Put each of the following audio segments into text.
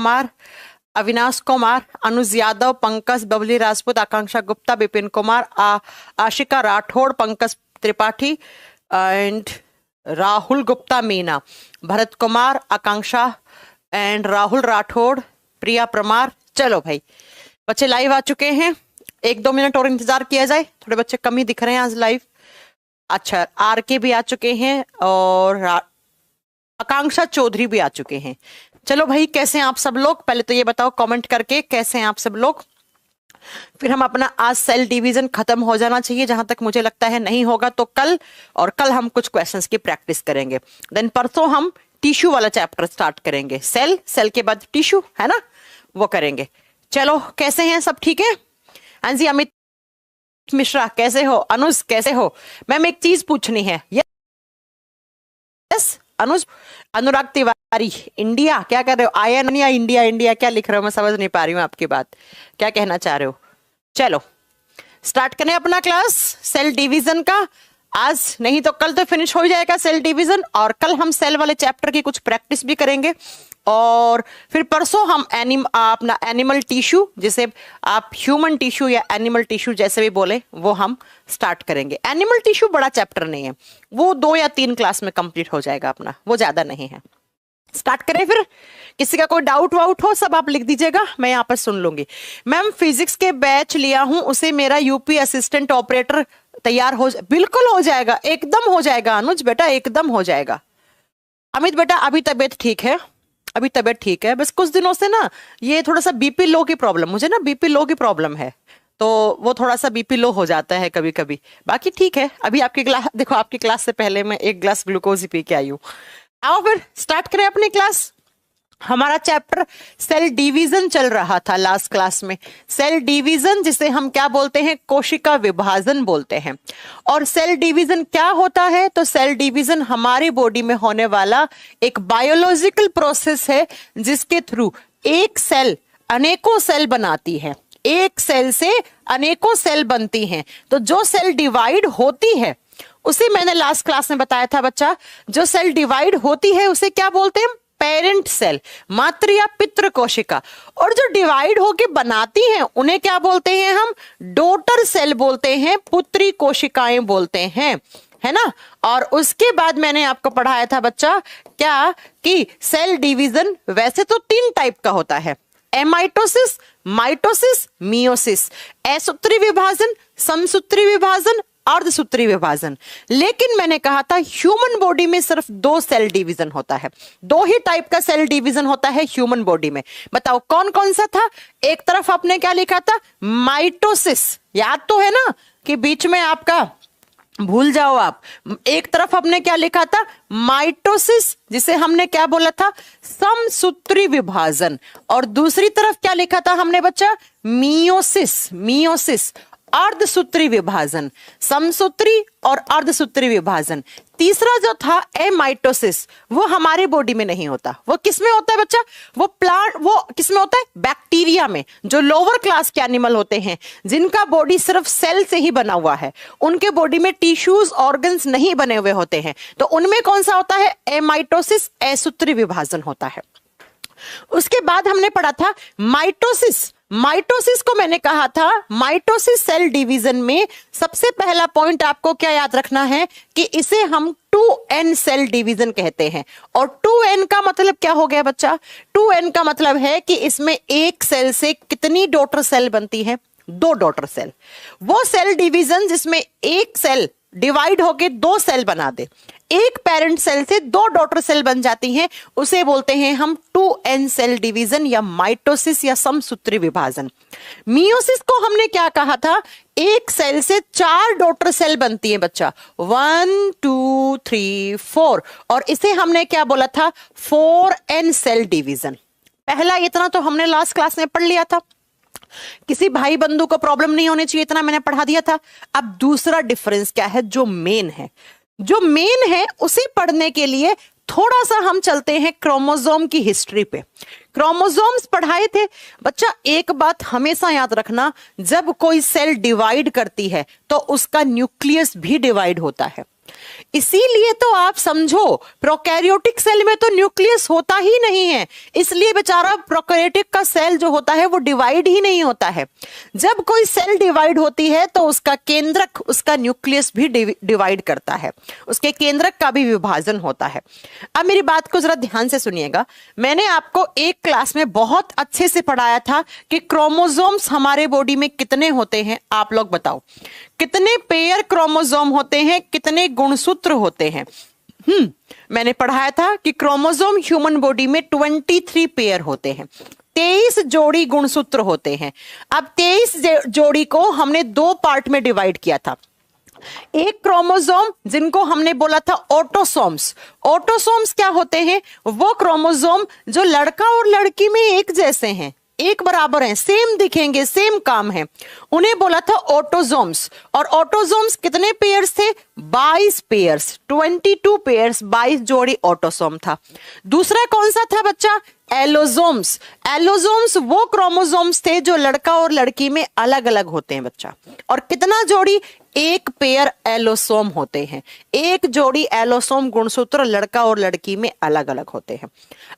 Kumar, Avinash Kumar, Anuj Yadav, Pankaj, Babli Rajput, Akanksha Gupta, Vipin Kumar, Ashika Rathore, Pankaj Tripathi and Rahul Gupta, Meena, Bharat Kumar, Akanksha and Rahul Rathore, Priya Parmar. चलो भाई बच्चे लाइव आ चुके हैं, 1-2 मिनट और इंतजार किया जाए, थोड़े बच्चे कम ही दिख रहे हैं आज लाइव। अच्छा, आर के भी आ चुके हैं और आकांक्षा चौधरी भी आ चुके हैं। चलो भाई, कैसे हैं आप सब लोग? पहले तो ये बताओ कमेंट करके कैसे हैं आप सब लोग। फिर हम अपना आज सेल डिवीजन खत्म हो जाना चाहिए, जहां तक मुझे लगता है नहीं होगा तो कल, और कल हम कुछ क्वेश्चंस की प्रैक्टिस करेंगे। देन परसों हम टिश्यू वाला चैप्टर स्टार्ट करेंगे, सेल के बाद टिश्यू है ना, वो करेंगे। चलो कैसे हैं सब? ठीक है। हाँ जी, अमित मिश्रा कैसे हो? अनुज कैसे हो? मैम एक चीज पूछनी है। यस अनुज, अनुराग तिवारी, इंडिया क्या कर रहे हो? आयन या इंडिया? इंडिया क्या लिख रहे हो? मैं समझ नहीं पा रही हूँ आपकी बात, क्या कहना चाह रहे हो? चलो स्टार्ट करें अपना क्लास सेल डिवीजन का। आज नहीं तो कल तो फिनिश हो जाएगा सेल डिवीजन, और कल हम सेल वाले चैप्टर की कुछ प्रैक्टिस भी करेंगे, और फिर परसों हम अपना एनिमल टिश्यू, जिसे आप ह्यूमन टिश्यू या एनिमल टिश्यू जैसे भी बोले, वो हम स्टार्ट करेंगे। एनिमल टिश्यू बड़ा चैप्टर नहीं है, वो 2 या 3 क्लास में कंप्लीट हो जाएगा अपना, वो ज्यादा नहीं है। स्टार्ट करें फिर? किसी का कोई डाउट वाउट हो सब आप लिख दीजिएगा, मैं यहाँ पर सुन लूंगी। मैम फिजिक्स के बैच लिया हूं, उसे मेरा यूपी असिस्टेंट ऑपरेटर तैयार हो बिल्कुल हो जाएगा, एकदम हो जाएगा अनुज बेटा, एकदम हो जाएगा। अमित बेटा अभी तबीयत ठीक है, अभी तबीयत ठीक है, बस कुछ दिनों से ना ये थोड़ा सा बीपी लो की प्रॉब्लम, मुझे ना बीपी लो की प्रॉब्लम है, तो वो थोड़ा सा बीपी लो हो जाता है कभी कभी। बाकी ठीक है। अभी आपकी क्लास देखो, आपकी क्लास से पहले मैं 1 ग्लास ग्लूकोज ही पी के आई हूँ। आओ फिर स्टार्ट करें अपनी क्लास। हमारा चैप्टर सेल डिवीजन चल रहा था लास्ट क्लास में। सेल डिवीजन जिसे हम क्या बोलते हैं? कोशिका विभाजन बोलते हैं। और सेल डिवीजन क्या होता है? तो सेल डिवीजन हमारी बॉडी में होने वाला एक बायोलॉजिकल प्रोसेस है, जिसके थ्रू एक सेल अनेकों सेल बनाती है, एक सेल से अनेकों सेल बनती हैं। तो जो सेल डिवाइड होती है उसे मैंने लास्ट क्लास में बताया था बच्चा, जो सेल डिवाइड होती है उसे क्या बोलते हैं? पेरेंट सेल, मातृ या पितृ कोशिका। और जो डिवाइड होके बनाती हैं उन्हें क्या बोलते हैं? हम डॉटर सेल बोलते हैं, पुत्री कोशिकाएं बोलते हैं, है ना। और उसके बाद मैंने आपको पढ़ाया था बच्चा क्या, कि सेल डिवीजन वैसे तो 3 टाइप का होता है, एमाइटोसिस, माइटोसिस, मियोसिस। असूत्री विभाजन, समसूत्री विभाजन, अर्धसूत्री विभाजन। लेकिन मैंने कहा था ह्यूमन बॉडी में सिर्फ 2 सेल डिवीजन होता है, 2 ही टाइप का सेल डिवीजन होता है ह्यूमन बॉडी में। बताओ कौन कौन सा था? एक तरफ आपने क्या लिखा था? माइटोसिस, याद तो है ना, कि बीच में आपका भूल जाओ आप। एक तरफ हमने क्या लिखा था? माइटोसिस, जिसे हमने क्या बोला था? समसूत्री विभाजन। और दूसरी तरफ क्या लिखा था हमने बच्चा? मियोसिस, मियोसिस, अर्धसूत्री विभाजन। समसूत्री और अर्धसूत्री विभाजन। तीसरा जो था एमाइटोसिस, वो हमारे बॉडी में नहीं होता। वो किस में होता है बच्चा? वो प्लांट, वो किस में होता है? बैक्टीरिया में। जो लोअर क्लास के एनिमल होते हैं, जिनका बॉडी सिर्फ सेल से ही बना हुआ है, उनके बॉडी में टिश्यूज ऑर्गन्स नहीं बने हुए होते हैं, तो उनमें कौन सा होता है? एमाइटोसिस, असूत्री विभाजन होता है। उसके बाद हमने पढ़ा था माइटोसिस। माइटोसिस को मैंने कहा था, माइटोसिस सेल डिवीजन में सबसे पहला पॉइंट आपको क्या याद रखना है, कि इसे हम 2n सेल डिवीजन कहते हैं। और 2n का मतलब क्या हो गया बच्चा? 2n का मतलब है कि इसमें एक सेल से कितनी डॉटर सेल बनती है? 2 डॉटर सेल। वो सेल डिवीजन जिसमें एक सेल डिवाइड होके 2 सेल बना दे, एक पेरेंट सेल से 2 डॉटर सेल बन जाती हैं, उसे बोलते हैं हम 2n सेल डिवीजन या माइटोसिस या समसूत्री विभाजन। मियोसिस को हमने क्या कहा था? एक सेल से 4 डॉटर सेल बनती है बच्चा, 1 2 3 4, और इसे हमने क्या बोला था? 4n cell division. पहला इतना तो हमने लास्ट क्लास में पढ़ लिया था, किसी भाई बंधु को प्रॉब्लम नहीं होनी चाहिए, इतना मैंने पढ़ा दिया था। अब दूसरा डिफरेंस क्या है? जो मेन है, जो मेन है उसे पढ़ने के लिए थोड़ा सा हम चलते हैं क्रोमोसोम की हिस्ट्री पे। क्रोमोसोम्स पढ़ाए थे बच्चा। एक बात हमेशा याद रखना, जब कोई सेल डिवाइड करती है तो उसका न्यूक्लियस भी डिवाइड होता है। इसीलिए तो आप समझो प्रोकैरियोटिक सेल में तो न्यूक्लियस होता ही नहीं है, इसलिए बेचारा प्रोकैरियोटिक का सेल जो होता है वो डिवाइड ही नहीं होता है। जब कोई सेल डिवाइड होती है तो उसका केंद्रक उसका न्यूक्लियस भी डिवाइड करता है, उसके केंद्रक का भी विभाजन होता है। अब मेरी बात को जरा ध्यान से सुनिएगा, मैंने आपको एक क्लास में बहुत अच्छे से पढ़ाया था कि क्रोमोसोम्स हमारे बॉडी में कितने होते हैं। आप लोग बताओ कितने पेयर क्रोमोसोम होते हैं, कितने गुणसूत्र होते हैं। मैंने पढ़ाया था कि क्रोमोसोम ह्यूमन बॉडी में 23 पेयर होते हैं, 23 जोड़ी गुणसूत्र होते हैं। अब 23 जोड़ी को हमने 2 पार्ट में डिवाइड किया था। एक क्रोमोसोम जिनको हमने बोला था ऑटोसोम्स। ऑटोसोम्स क्या होते हैं? वो क्रोमोसोम जो लड़का और लड़की में एक जैसे हैं, एक बराबर हैं, सेम दिखेंगे, सेम काम है, उन्हें बोला था ऑटोसोम्स। और ऑटोसोम्स कितने पेयर्स थे? 22 पेयर्स, 22 पेयर्स, 22 जोड़ी ऑटोसोम था। दूसरा कौन सा था बच्चा? एलोसोम्स। एलोसोम्स वो क्रोमोसोम्स थे जो लड़का और लड़की में अलग अलग होते हैं बच्चा। और कितना जोड़ी? एक पेयर एलोसोम होते हैं, एक जोड़ी एलोसोम गुणसूत्र लड़का और लड़की में अलग अलग होते हैं।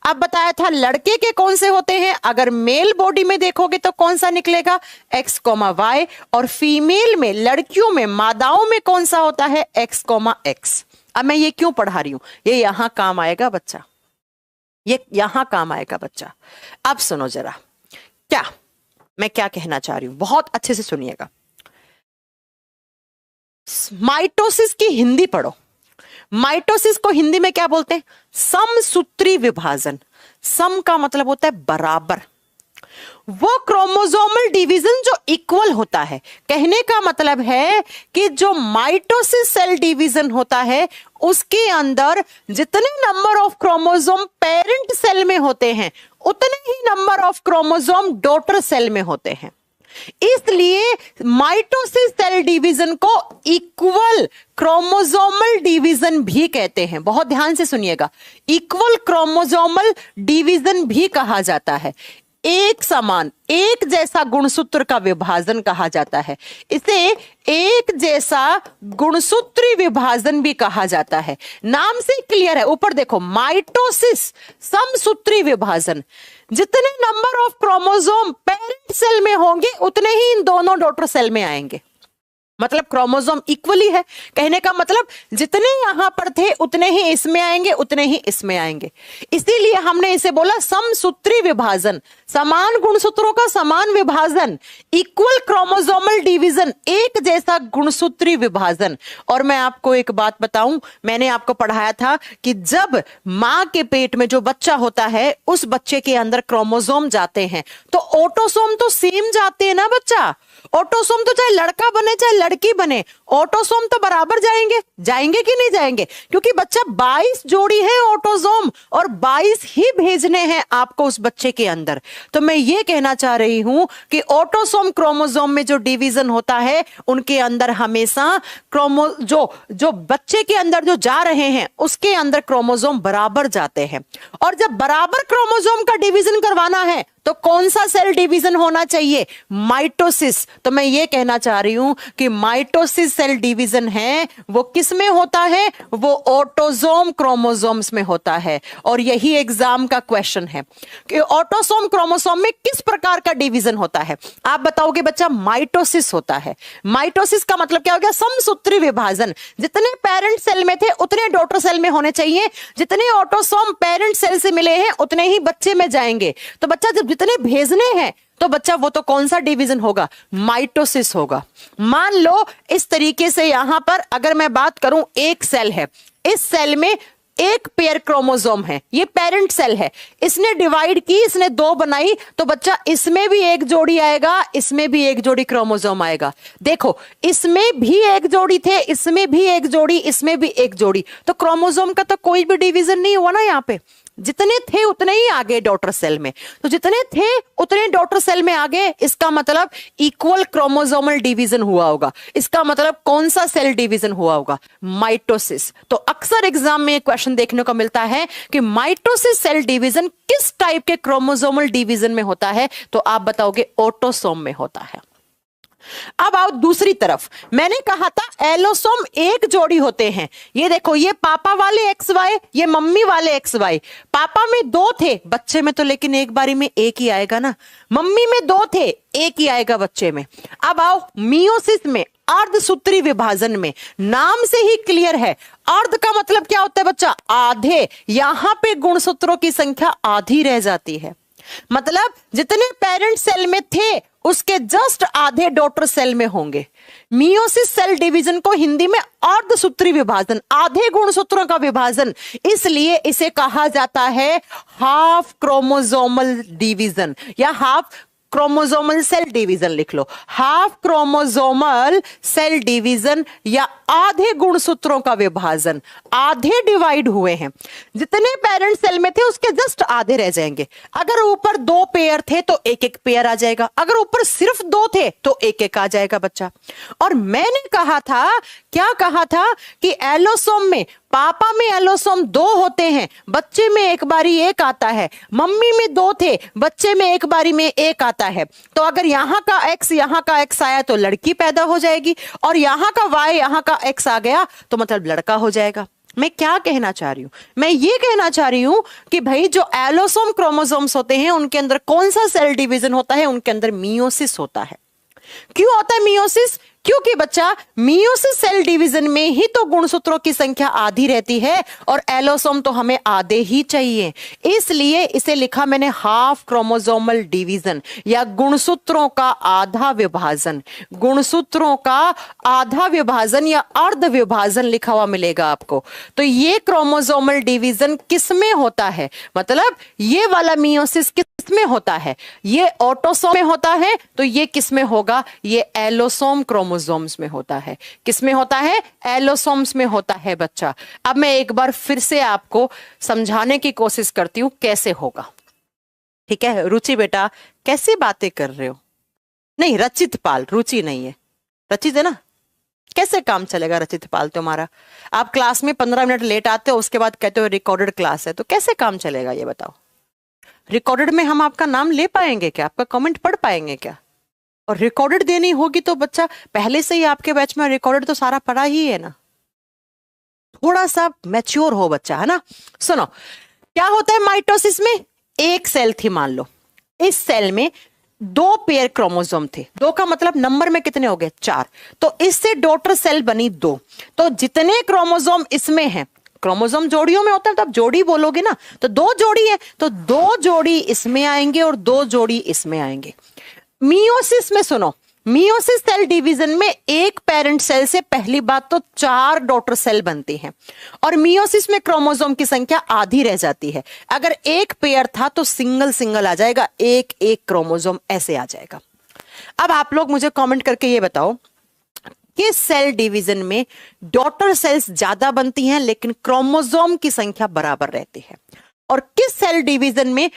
अब बताया था लड़के के कौन से होते हैं, अगर मेल बॉडी में देखोगे तो कौन सा निकलेगा? XY। और फीमेल में, लड़कियों में, मादाओं में कौन सा होता है? XY। अब मैं ये क्यों पढ़ा रही हूं? ये यहां काम आएगा बच्चा, ये यहां काम आएगा बच्चा। अब सुनो जरा मैं क्या कहना चाह रही हूं, बहुत अच्छे से सुनिएगा। माइटोसिस की हिंदी पढ़ो। माइटोसिस को हिंदी में क्या बोलते हैं? समसूत्री विभाजन। सम का मतलब होता है बराबर। वो क्रोमोसोमल डिवीजन जो इक्वल होता है। कहने का मतलब है कि जो माइटोसिस सेल डिवीजन होता है उसके अंदर जितने number of chromosome parent cell में होते हैं उतने ही number of chromosome daughter cell में होते हैं। इसलिए माइटोसिस सेल डिवीजन को इक्वल क्रोमोसोमल डिवीजन भी कहते हैं। बहुत ध्यान से सुनिएगा, इक्वल क्रोमोसोमल डिवीजन भी कहा जाता है। एक समान, एक जैसा गुणसूत्र का विभाजन कहा जाता है। इसे एक जैसा गुणसूत्री विभाजन भी कहा जाता है। नाम से क्लियर है, ऊपर देखो, माइटोसिस समसूत्री विभाजन। जितने number of chromosome parent cell में होंगे उतने ही इन दोनों डॉटर सेल में आएंगे। मतलब क्रोमोसोम इक्वली है। कहने का मतलब जितने यहां पर थे उतने ही इसमें आएंगे, उतने ही इसमें आएंगे। इसीलिए हमने इसे बोला समसूत्री विभाजन, समान गुणसूत्रों का समान विभाजन, इक्वल क्रोमोसोमल डिवीजन, एक जैसा गुणसूत्री विभाजन। और मैं आपको एक बात बताऊं, मैंने आपको पढ़ाया था कि जब मां के पेट में जो बच्चा होता है उस बच्चे के अंदर क्रोमोसोम जाते हैं तो ऑटोसोम तो सेम जाते हैं ना बच्चा। ऑटोसोम तो चाहे लड़का बने चाहे लड़की बने, ऑटोसोम तो बराबर जाएंगे। जाएंगे कि नहीं जाएंगे? क्योंकि बच्चा 22 जोड़ी है ऑटोसोम और 22 ही भेजने हैं आपको उस बच्चे के अंदर। तो मैं ये कहना चाह रही हूं कि ऑटोसोम क्रोमोसोम में जो डिवीजन होता है उनके अंदर हमेशा जो बच्चे के अंदर जो जा रहे हैं उसके अंदर क्रोमोसोम बराबर जाते हैं। और जब बराबर क्रोमोसोम का डिवीजन करवाना है तो कौन सा सेल डिवीजन होना चाहिए? माइटोसिस। तो मैं ये कहना चाह रही हूं कि माइटोसिस सेल डिवीजन है वो किस में होता है? वो ऑटोसोम क्रोमोसोम्स में होता है। और यही एग्जाम का क्वेश्चन है कि ऑटोसोम क्रोमोसोम में किस प्रकार का डिवीजन होता है। आप बताओगे बच्चा माइटोसिस होता है। माइटोसिस का मतलब क्या हो गया? समसूत्री विभाजन। जितने पेरेंट सेल में थे उतने डॉटर सेल में होने चाहिए, जितने ऑटोसोम पेरेंट सेल से मिले हैं उतने ही बच्चे में जाएंगे। तो बच्चा जब जितने भेजने हैं तो बच्चा वो तो कौन सा डिवीजन होगा? माइटोसिस होगा। मान लो इस तरीके से यहां पर अगर मैं बात करूं, एक सेल है, इस सेल में एक पेयर क्रोमोसोम है, ये पेरेंट सेल है, इसने डिवाइड की, इसने 2 बनाई, तो बच्चा इसमें भी एक जोड़ी आएगा, इसमें भी एक जोड़ी क्रोमोसोम आएगा। देखो इसमें भी एक जोड़ी थे, इसमें भी एक जोड़ी, इसमें भी एक जोड़ी, तो क्रोमोसोम का तो कोई भी डिवीजन नहीं हुआ ना। यहाँ पे जितने थे उतने ही आगे डॉटर सेल में, तो जितने थे उतने डॉटर सेल में आगे, इसका मतलब इक्वल क्रोमोसोमल डिवीजन हुआ होगा। इसका मतलब कौन सा सेल डिवीजन हुआ होगा? माइटोसिस। तो अक्सर एग्जाम में क्वेश्चन देखने को मिलता है कि माइटोसिस सेल डिवीजन किस टाइप के क्रोमोसोमल डिवीजन में होता है? तो आप बताओगे ऑटोसोम में होता है। अब आओ दूसरी तरफ, मैंने कहा था एलोसोम एक जोड़ी होते हैं। ये देखो, ये पापा वाले एक्स वाई, ये मम्मी वाले एक्स वाई। पापा में दो थे, बच्चे में तो लेकिन एक बारी में एक ही आएगा ना। मम्मी में दो थे, एक ही आएगा बच्चे में। अब आओ मियोसिस में, अर्धसूत्री विभाजन में, नाम से ही क्लियर है। अर्ध का मतलब क्या होता है बच्चा? आधे। यहां पे गुणसूत्रों की संख्या आधी रह जाती है। मतलब जितने पेरेंट सेल में थे उसके जस्ट आधे डॉटर सेल में होंगे। मियोसिस सेल डिवीजन को हिंदी में अर्धसूत्री विभाजन, आधे गुणसूत्रों का विभाजन, इसलिए इसे कहा जाता है हाफ क्रोमोसोमल डिवीजन या हाफ क्रोमोसोमल सेल डिवीजन। लिख लो, हाफ क्रोमोसोमल सेल डिवीजन या आधे गुणसूत्रों का विभाजन। आधे डिवाइड हुए हैं, जितने पेरेंट सेल में थे उसके जस्ट आधे रह जाएंगे। अगर ऊपर दो पेयर थे तो एक एक पेयर आ जाएगा, अगर ऊपर सिर्फ दो थे तो एक एक आ जाएगा बच्चा। और मैंने कहा था, क्या कहा था कि एलोसोम में, पापा में एलोसोम दो होते हैं, बच्चे में एक बारी एक आता है। मम्मी में दो थे, बच्चे में एक बारी में एक आता है। तो अगर यहां का एक्स यहां का एक्स आया तो लड़की पैदा हो जाएगी, और यहां का वाई यहां का एक्स आ गया तो मतलब लड़का हो जाएगा। मैं क्या कहना चाह रही हूं? मैं ये कहना चाह रही हूं कि भाई जो एलोसोम क्रोमोसोम्स होते हैं उनके अंदर कौन सा सेल डिवीजन होता है? उनके अंदर मियोसिस होता है। क्यों होता है मियोसिस? क्योंकि बच्चा मियोसिस सेल डिवीजन में ही तो गुणसूत्रों की संख्या आधी रहती है, और एलोसोम तो हमें आधे ही चाहिए, इसलिए इसे लिखा मैंने हाफ क्रोमोसोमल डिवीजन या गुणसूत्रों का आधा विभाजन। गुणसूत्रों का आधा विभाजन या अर्ध विभाजन लिखा हुआ मिलेगा आपको। तो ये क्रोमोसोमल डिवीजन किसमें होता है? मतलब ये वाला मियोसिस किसमें होता है? ये ऑटोसोम में होता है, तो ये किसमें होगा? ये एलोसोम क्रोमोसोम्स में होता है। किसमें होता है? एलोसोम्स में होता है बच्चा। अब मैं एक बार फिर से आपको समझाने की कोशिश करती हूं कैसे होगा। ठीक है रुचि बेटा, कैसी बातें कर रहे हो? नहीं रचित पाल, रुचि नहीं है, रचित है ना। कैसे काम चलेगा रचित पाल तुम्हारा? आप क्लास में 15 मिनट लेट आते हो, उसके बाद कहते हो रिकॉर्डेड क्लास है, तो कैसे काम चलेगा ये बताओ? रिकॉर्डेड में हम आपका नाम ले पाएंगे क्या? आपका कमेंट पढ़ पाएंगे क्या? और रिकॉर्डेड देनी होगी तो बच्चा पहले से ही आपके बैच में रिकॉर्डेड तो सारा पढ़ा ही है ना। थोड़ा सा मैच्योर हो बच्चा, है ना। सुनो, क्या होता है माइटोसिस में? एक सेल थी मान लो, इस सेल में दो पेयर क्रोमोसोम थे। दो का मतलब नंबर में कितने हो गए? 4। तो इससे डॉटर सेल बनी 2। तो जितने क्रोमोसोम इसमें हैं, क्रोमोसोम जोड़ियों में होता है तो आप जोड़ी बोलोगे ना, तो 2 जोड़ी है तो 2 जोड़ी इसमें आएंगे और 2 जोड़ी इसमें आएंगे। मियोसिस में सुनो, मियोसिस सेल डिवीजन में एक पेरेंट सेल से पहली बात तो 4 डॉटर सेल बनती हैं, और मियोसिस में क्रोमोसोम की संख्या आधी रह जाती है। अगर एक पेयर था तो सिंगल सिंगल आ जाएगा, एक एक क्रोमोसोम ऐसे आ जाएगा। अब आप लोग मुझे कमेंट करके ये बताओ, किस सेल डिवीजन में डॉटर सेल्स ज्यादा बनती हैं लेकिन क्रोमोसोम की संख्या बराबर रहती है, और किस सेल डिवीजन में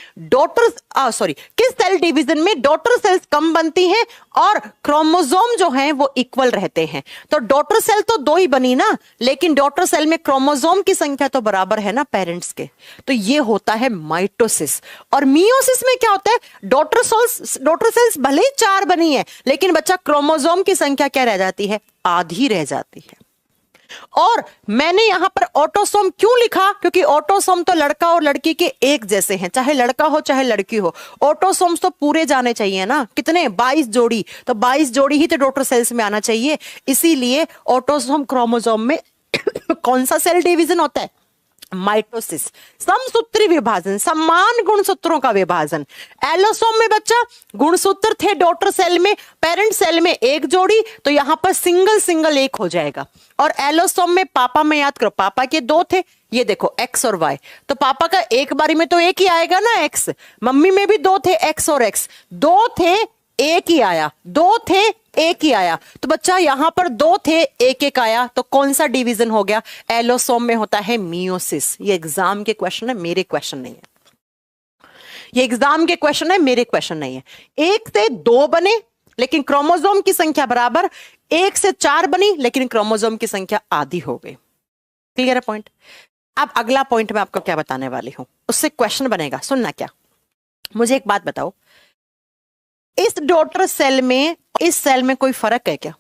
किस सेल डिवीजन में डॉटर सेल्स कम बनती हैं और क्रोमोसोम जो हैं वो इक्वल रहते हैं? तो डॉटर सेल तो 2 ही बनी ना, लेकिन डॉटर सेल में क्रोमोसोम की संख्या तो बराबर है ना पेरेंट्स के। तो ये होता है माइटोसिस। और मियोसिस में क्या होता है? डॉटर सेल्स भले ही 4 बनी है, लेकिन बच्चा क्रोमोसोम की संख्या क्या रह जाती है? आधी रह जाती है। और मैंने यहां पर ऑटोसोम क्यों लिखा? क्योंकि ऑटोसोम तो लड़का और लड़की के एक जैसे हैं, चाहे लड़का हो चाहे लड़की हो। ऑटोसोम्स तो पूरे जाने चाहिए ना, कितने? 22 जोड़ी। तो 22 जोड़ी ही तो डॉटर सेल्स में आना चाहिए, इसीलिए ऑटोसोम क्रोमोसोम में कौन सा सेल डिवीजन होता है? माइटोसिस, समसूत्री विभाजन, समान गुणसूत्रों का विभाजन। एलोसोम में बच्चा गुणसूत्र थे डॉटर सेल में, पेरेंट सेल में एक जोड़ी, तो यहां पर सिंगल सिंगल एक हो जाएगा। और एलोसोम में पापा में याद करो, पापा के 2 थे, ये देखो एक्स और वाई, तो पापा का एक बारी में तो एक ही आएगा ना एक्स। मम्मी में भी 2 थे, एक्स और एक्स, 2 थे एक ही आया, 2 थे एक ही आया। तो बच्चा यहां पर 2 थे एक एक आया, तो कौन सा डिवीजन हो गया? एलोसोम में होता है मियोसिस। ये एग्जाम के क्वेश्चन है, मेरे क्वेश्चन नहीं है। ये एग्जाम के क्वेश्चन है, मेरे क्वेश्चन नहीं है। 1 से 2 बने लेकिन क्रोमोसोम की संख्या बराबर, 1 से 4 बनी लेकिन क्रोमोसोम की संख्या आधी हो गई। क्लियर है पॉइंट? अब अगला पॉइंट मैं आपको क्या बताने वाली हूं, उससे क्वेश्चन बनेगा, सुनना क्या। मुझे एक बात बताओ, इस डॉटर सेल में इस सेल में कोई फर्क है क्या?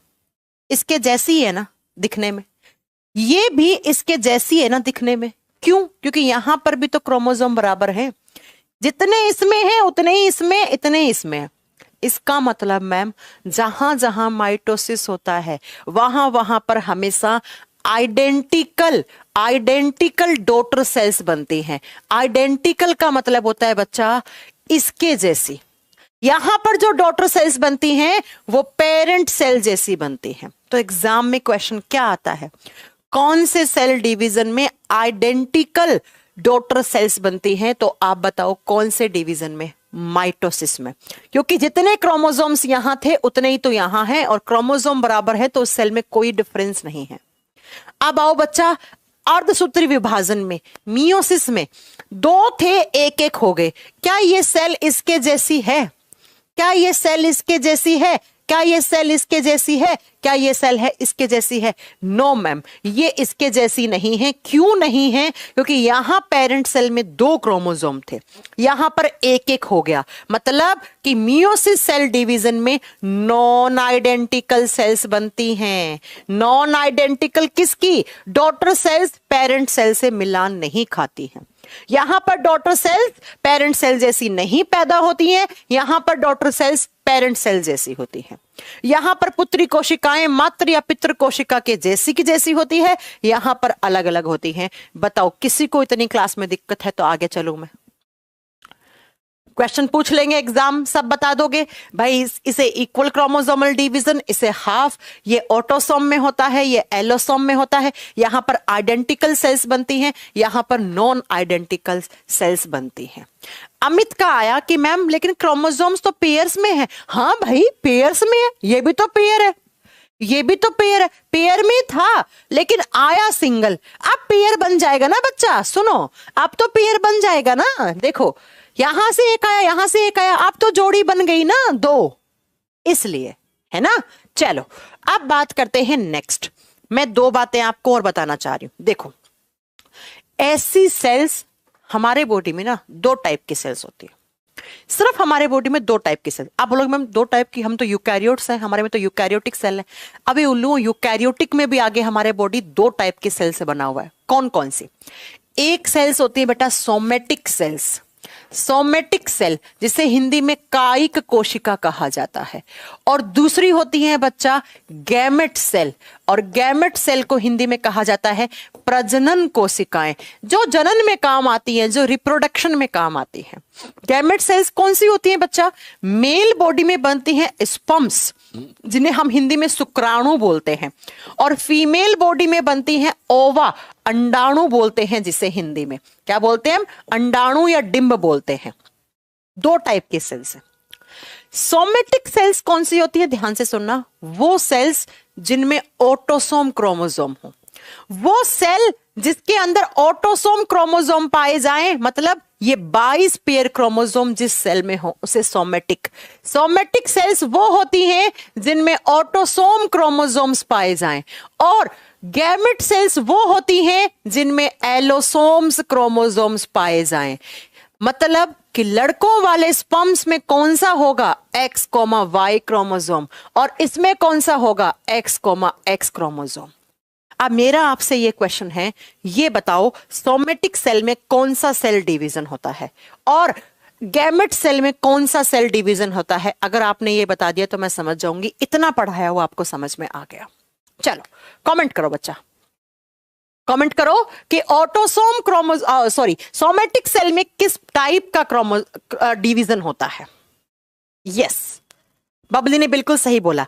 इसके जैसी है ना दिखने में, ये भी इसके जैसी है ना दिखने में। क्यों? क्योंकि यहां पर भी तो क्रोमोसोम बराबर है, जितने इसमें हैं उतने ही इसमें, इतने ही इसमें है। इसका मतलब मैम जहां जहां माइटोसिस होता है वहां वहां पर हमेशा आइडेंटिकल डॉटर सेल्स बनती हैं। आइडेंटिकल का मतलब होता है बच्चा इसके जैसी। यहां पर जो डॉटर सेल्स बनती हैं वो पेरेंट सेल जैसी बनती हैं। तो एग्जाम में क्वेश्चन क्या आता है, कौन से सेल डिवीजन में आइडेंटिकल डॉटर सेल्स बनती हैं? तो आप बताओ कौन से डिवीजन में? माइटोसिस में। क्योंकि जितने क्रोमोसोम्स यहां थे उतने ही तो यहां हैं, और क्रोमोसोम बराबर है तो उस सेल में कोई डिफरेंस नहीं है। अब आओ बच्चा, अर्धसूत्री विभाजन में, मियोसिस में, दो थे एक एक हो गए। क्या ये सेल इसके जैसी है? क्या ये सेल इसके जैसी है? क्या ये सेल इसके जैसी है? क्या ये सेल है इसके जैसी है? नो मैम, ये इसके जैसी नहीं है। क्यों नहीं है? क्योंकि यहां पेरेंट सेल में दो क्रोमोसोम थे, यहां पर एक एक हो गया। मतलब कि मियोसिस सेल डिवीजन में नॉन आइडेंटिकल सेल्स बनती हैं। नॉन आइडेंटिकल किसकी? डॉटर सेल्स पेरेंट सेल से मिलान नहीं खाती हैं। यहां पर डॉटर सेल्स पेरेंट सेल जैसी नहीं पैदा होती हैं, यहां पर डॉटर सेल्स पेरेंट सेल जैसी होती हैं। यहां पर पुत्री कोशिकाएं मातृ या पितृ कोशिका के जैसी की जैसी होती है, यहां पर अलग अलग होती हैं। बताओ किसी को इतनी क्लास में दिक्कत है तो आगे चलूं मैं, क्वेश्चन पूछ लेंगे एग्जाम, सब बता दोगे भाई। इसे इक्वल क्रोमोसोमल डिवीजन, इसे हाफ, ये ऑटोसोम में होता है, ये एलोसोम में होता है। यहां पर आइडेंटिकल सेल्स बनती हैं, यहां पर नॉन आइडेंटिकल सेल्स बनती हैं। अमित का आया कि मैम लेकिन क्रोमोसोम्स तो पेयर्स में है। हाँ भाई पेयर्स में है, ये भी तो पेयर है, ये भी तो पेयर है। पेयर में था लेकिन आया सिंगल, अब पेयर बन जाएगा ना बच्चा। सुनो, अब तो पेयर बन जाएगा ना। देखो यहां से एक आया, यहां से एक आया, अब तो जोड़ी बन गई ना दो, इसलिए, है ना। चलो अब बात करते हैं नेक्स्ट। मैं दो बातें आपको और बताना चाह रही हूं। देखो ऐसी सेल्स हमारे बॉडी में ना दो टाइप की सेल्स होती है, सिर्फ हमारे बॉडी में दो टाइप की सेल। आप बोलोगे मैम दो टाइप की, हम तो यूकैरियोट्स हैं, हमारे में तो यूकैरियोटिक सेल है। अभी उल्लू, यूकैरियोटिक में भी आगे हमारे बॉडी दो टाइप की सेल से बना हुआ है। कौन कौन सी? एक सेल्स होती है बेटा सोमेटिक सेल्स, सोमेटिक सेल जिसे हिंदी में कायिक कोशिका कहा जाता है, और दूसरी होती है बच्चा गैमेट सेल, और गैमेट सेल को हिंदी में कहा जाता है प्रजनन कोशिकाएं, जो जनन में काम आती हैं, जो रिप्रोडक्शन में काम आती हैं। गैमेट सेल्स कौन सी होती हैं बच्चा? मेल बॉडी में बनती हैं स्पर्म्स, जिन्हें हम हिंदी में शुक्राणु बोलते हैं, और फीमेल बॉडी में बनती हैं ओवा, अंडाणु बोलते हैं जिसे हिंदी में क्या बोलते हैं हम? अंडाणु या डिंब बोलते हैं। दो टाइप के सेल्स हैं। सोमेटिक सेल्स कौन सी होती है? ध्यान से सुनना, वो सेल्स जिनमें ऑटोसोम क्रोमोसोम हो, वो सेल जिसके अंदर ऑटोसोम क्रोमोसोम पाए जाएं, मतलब ये 22 पेयर क्रोमोसोम जिस सेल में हो उसे सोमेटिक। सोमेटिक सेल्स वो होती हैं जिनमें ऑटोसोम क्रोमोसोम्स पाए जाएं, और गैमेट सेल्स वो होती हैं जिनमें एलोसोम्स क्रोमोसोम्स पाए जाएं। मतलब कि लड़कों वाले स्पर्म्स में कौन सा होगा? X, Y क्रोमोसोम, और इसमें कौन सा होगा? X, X chromosome. अब मेरा आपसे ये क्वेश्चन है, ये बताओ सोमेटिक सेल में कौन सा सेल डिवीजन होता है और गैमेट सेल में कौन सा सेल डिवीजन होता है? अगर आपने ये बता दिया तो मैं समझ जाऊंगी इतना पढ़ाया वो आपको समझ में आ गया। चलो कमेंट करो बच्चा, कमेंट करो कि ऑटोसोम सोमेटिक सेल में किस टाइप का डिवीजन होता है। यस, बबली ने बिल्कुल सही बोला।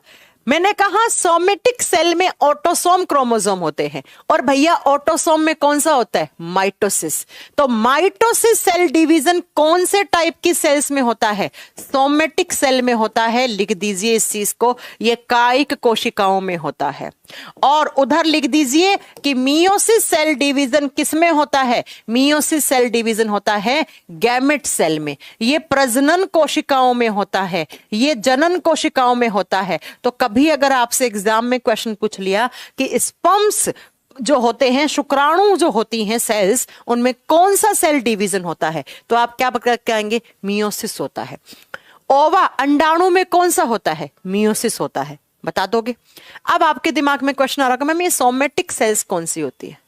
मैंने कहा सोमेटिक सेल में ऑटोसोम क्रोमोसोम होते हैं, और भैया ऑटोसोम में कौन सा होता है? माइटोसिस। तो माइटोसिस सेल डिवीजन कौन से टाइप की सेल्स में होता है? सोमेटिक सेल में होता है। लिख दीजिए इस चीज को, ये कायिक कोशिकाओं में होता है। और उधर लिख दीजिए कि मियोसिस सेल डिवीजन किसमें होता है? मियोसिस सेल डिवीजन होता है गैमेट सेल में। ये प्रजनन कोशिकाओं में होता है, ये जनन कोशिकाओं में होता है। तो कभी अगर आपसे एग्जाम में क्वेश्चन पूछ लिया कि स्पर्म्स जो होते हैं, शुक्राणु जो होती हैं सेल्स, उनमें कौन सा सेल डिवीजन होता है, तो आप क्या कहेंगे? मियोसिस होता है। ओवा अंडाणु में कौन सा होता है? मियोसिस होता है। बता दोगे? अब आपके दिमाग में क्वेश्चन आ रहा होगा, मैम ये सोमेटिक सेल्स कौन सी होती है?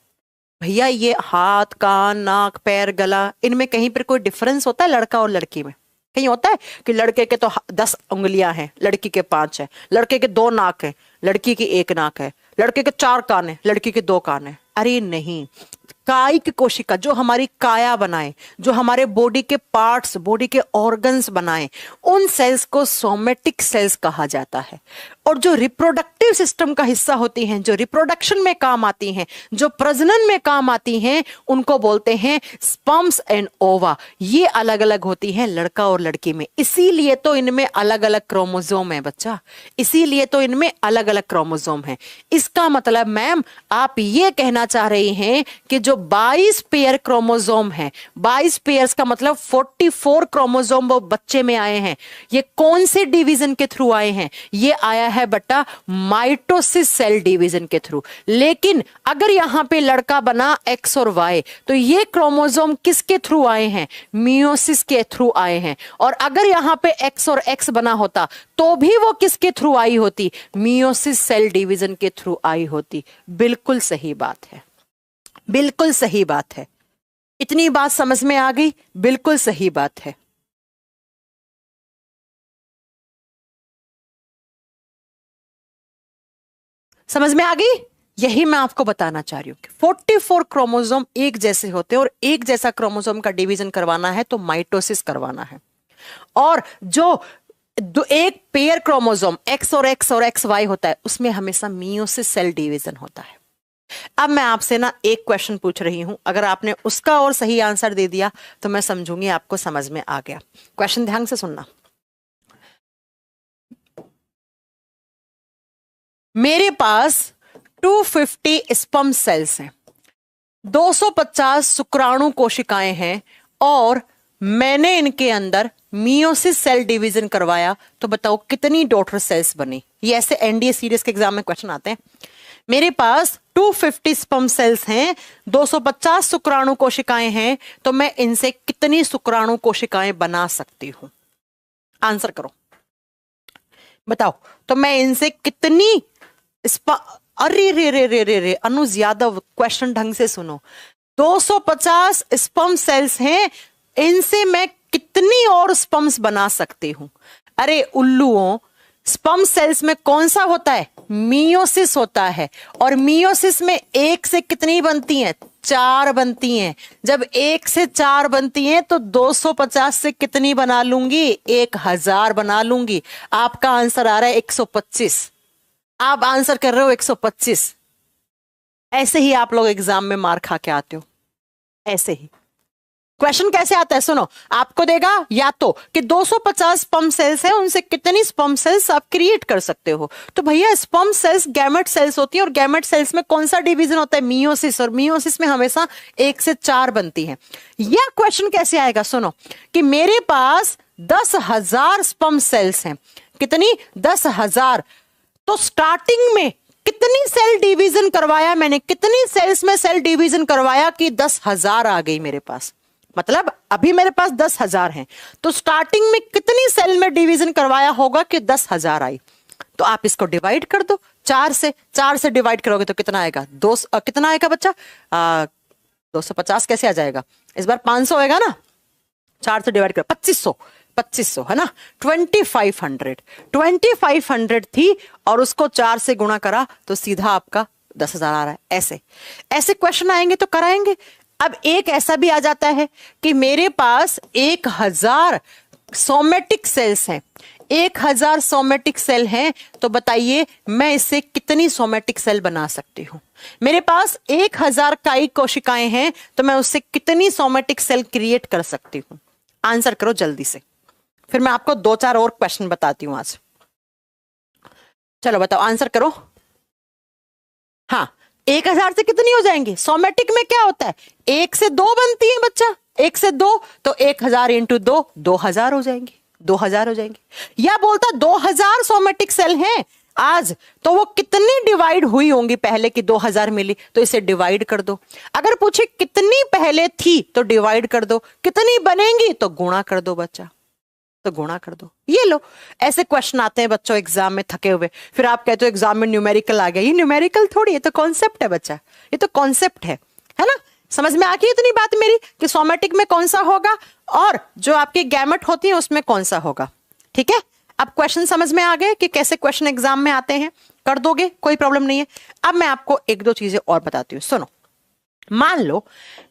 भैया ये हाथ, कान, नाक, पैर, गला, इनमें कहीं पर कोई डिफरेंस होता है लड़का और लड़की में? कहीं होता है कि लड़के के तो 10 उंगलियां हैं, लड़की के 5 है, लड़के के 2 नाक है, लड़की की 1 नाक है, लड़के के 4 कान है, लड़की के 2 कान है। अरे नहीं, कायिक कोशिका जो हमारी काया बनाए, जो हमारे बॉडी के पार्ट्स, बॉडी के ऑर्गन्स बनाए, उन सेल्स को सोमेटिक सेल्स कहा जाता है। और जो रिप्रोडक्टिव सिस्टम का हिस्सा होती हैं, जो रिप्रोडक्शन में काम आती हैं, जो प्रजनन में काम आती हैं, उनको बोलते हैं स्पर्म्स एंड ओवा। ये अलग अलग होती हैं लड़का और लड़की में, इसीलिए तो इनमें अलग अलग क्रोमोसोम है बच्चा, इसीलिए तो इनमें अलग अलग क्रोमोसोम है। इसका मतलब मैम आप ये कहना चाह रही हैं कि जो 22 पेयर क्रोमोसोम है, 22 पेयर्स का मतलब 44 क्रोमोसोम वो बच्चे में आए हैं, ये कौन से डिवीजन के थ्रू आए हैं? ये आया है बट्टा माइटोसिस सेल डिवीजन के थ्रू। लेकिन अगर यहां पे लड़का बना एक्स और वाई, तो ये क्रोमोसोम किसके थ्रू आए हैं? मियोसिस के थ्रू आए हैं। और अगर यहां पे एक्स और एक्स बना होता तो भी वो किसके थ्रू आई होती? मियोसिस सेल डिवीजन के थ्रू आई होती। बिल्कुल सही बात है, बिल्कुल सही बात है। इतनी बात समझ में आ गई? बिल्कुल सही बात है। समझ में आ गई? यही मैं आपको बताना चाह रही हूं कि 44 क्रोमोसोम एक जैसे होते हैं, और एक जैसा क्रोमोसोम का डिवीजन करवाना है तो माइटोसिस करवाना है। और जो एक पेयर क्रोमोसोम एक्स और एक्स और एक्स वाई होता है, उसमें हमेशा मियोसिस सेल डिवीजन होता है। अब मैं आपसे ना एक क्वेश्चन पूछ रही हूं, अगर आपने उसका और सही आंसर दे दिया तो मैं समझूंगी आपको समझ में आ गया। क्वेश्चन ध्यान से सुनना। मेरे पास 250 स्पर्म सेल्स हैं, 250 शुक्राणु कोशिकाएं हैं, और मैंने इनके अंदर मियोसिस सेल डिवीजन करवाया, तो बताओ कितनी डॉटर सेल्स बनी? ये ऐसे एनडीए सीरीज के एग्जाम में क्वेश्चन आते हैं। मेरे पास 250 स्पर्म सेल्स हैं, 250 शुक्राणु कोशिकाएं हैं, तो मैं इनसे कितनी शुक्राणु कोशिकाएं बना सकती हूं? आंसर करो, बताओ। तो मैं इनसे कितनी अरे रे रे रे रे रे अनुज यादव, क्वेश्चन ढंग से सुनो। 250 स्पर्म सेल्स हैं, इनसे मैं कितनी और स्पर्म्स बना सकती हूं? अरे उल्लुओं, स्पर्म सेल्स में कौन सा होता है? मियोसिस होता है। और मियोसिस में एक से कितनी बनती हैं? 4 बनती हैं। जब 1 से 4 बनती हैं तो 250 से कितनी बना लूंगी? 1000 बना लूंगी। आपका आंसर आ रहा है 125। आप आंसर कर रहे हो 125। ऐसे ही आप लोग एग्जाम में मार खा के आते हो, ऐसे ही। क्वेश्चन कैसे आता है सुनो, आपको देगा या तो कि 250 स्पर्म सेल्स है, उनसे कितनी स्पर्म सेल्स आप क्रिएट कर सकते हो। तो भैया स्पर्म सेल्स गैमेट सेल्स होती है, और गैमेट सेल्स में कौन सा डिवीजन होता है? मियोसिस। और मियोसिस में हमेशा 1 से 4 बनती है। यह क्वेश्चन कैसे आएगा सुनो, कि मेरे पास 10,000 स्पर्म सेल्स हैं। कितनी? 10,000। तो स्टार्टिंग में कितनी सेल डिवीजन करवाया मैंने? कितनी सेल्स में सेल डिवीजन करवाया कि 10,000 आ गई मेरे पास? मतलब अभी मेरे पास 10,000 हैं, तो स्टार्टिंग में कितनी सेल में डिवीजन करवाया होगा कि 10,000 आई? तो आप इसको डिवाइड कर दो 4 से। 4 से डिवाइड करोगे तो कितना आएगा? कितना आएगा बच्चा? 250 कैसे आ जाएगा? इस बार 500 आएगा ना। 4 से डिवाइड करो, 2500 है ना। 2500 थी, और उसको 4 से गुणा करा तो सीधा आपका 10,000 आ रहा है। ऐसे ऐसे क्वेश्चन आएंगे तो कराएंगे। अब एक ऐसा भी आ जाता है कि मेरे पास 1000 सोमेटिक सेल्स हैं, 1000 सोमेटिक सेल हैं, तो बताइए मैं इससे कितनी सोमेटिक सेल बना सकती हूं? मेरे पास 1000 कायिक कोशिकाएं हैं, तो मैं उससे कितनी सोमेटिक सेल क्रिएट कर सकती हूं? आंसर करो जल्दी से, फिर मैं आपको 2-4 और क्वेश्चन बताती हूं आज। चलो बताओ, आंसर करो। हाँ, 1000 से कितनी हो जाएंगी? सोमेटिक में क्या होता है? 1 से 2 बनती है बच्चा, 1 से 2, तो 1000 इंटू 2, 2000 हो जाएंगी। 2000 हो जाएंगी। या बोलता 2000 सोमेटिक सेल हैं आज, तो वो कितनी डिवाइड हुई होंगी पहले की 2000 मिली, तो इसे डिवाइड कर दो। अगर पूछे कितनी पहले थी तो डिवाइड कर दो, कितनी बनेंगी तो गुणा कर दो बच्चा। तो गुणा कर दो। ये लो, ऐसे क्वेश्चन आते हैं बच्चों एग्जाम में थके हुए, फिर आप कहते हो एग्जाम में न्यूमेरिकल आ गया। ये न्यूमेरिकल थोड़ी, ये तो कॉन्सेप्ट है बच्चा, ये तो कॉन्सेप्ट है ना। समझ में आ गई इतनी बात मेरी कि सोमेटिक में कौन सा होगा और जो आपकी गैमेट होती है उसमें कौन सा होगा। ठीक है, अब क्वेश्चन समझ में आ गए कि कैसे क्वेश्चन एग्जाम में आते हैं, कर दोगे, कोई प्रॉब्लम नहीं है। अब मैं आपको एक दो चीजें और बताती हूँ, सुनो। मान लो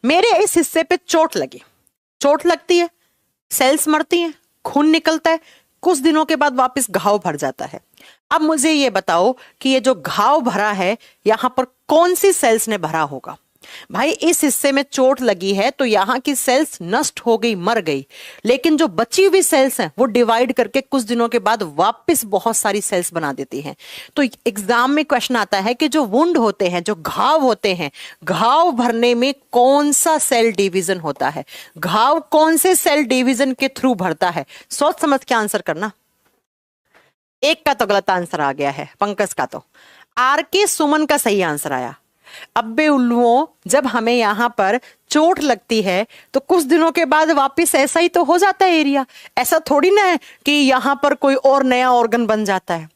मेरे इस हिस्से पे चोट लगी, चोट लगती है, सेल्स मरती हैं, खून निकलता है, कुछ दिनों के बाद वापस घाव भर जाता है। अब मुझे ये बताओ कि ये जो घाव भरा है यहां पर कौन सी सेल्स ने भरा होगा। भाई इस हिस्से में चोट लगी है तो यहां की सेल्स नष्ट हो गई, मर गई, लेकिन जो बची हुई सेल्स हैं वो डिवाइड करके कुछ दिनों के बाद वापस बहुत सारी सेल्स बना देती हैं। तो एग्जाम में क्वेश्चन आता है कि जो वुंड होते हैं, जो घाव होते हैं, घाव भरने में कौन सा सेल डिवीजन होता है, घाव कौन से सेल डिवीजन के थ्रू भरता है। सोच समझ के आंसर करना। एक का तो गलत आंसर आ गया है, पंकज का तो, आर के सुमन का सही आंसर आया। अब्बे उल्लुओं, जब हमें यहां पर चोट लगती है तो कुछ दिनों के बाद वापस ऐसा ही तो हो जाता है एरिया। ऐसा थोड़ी ना है कि यहां पर कोई और नया ऑर्गन बन जाता है।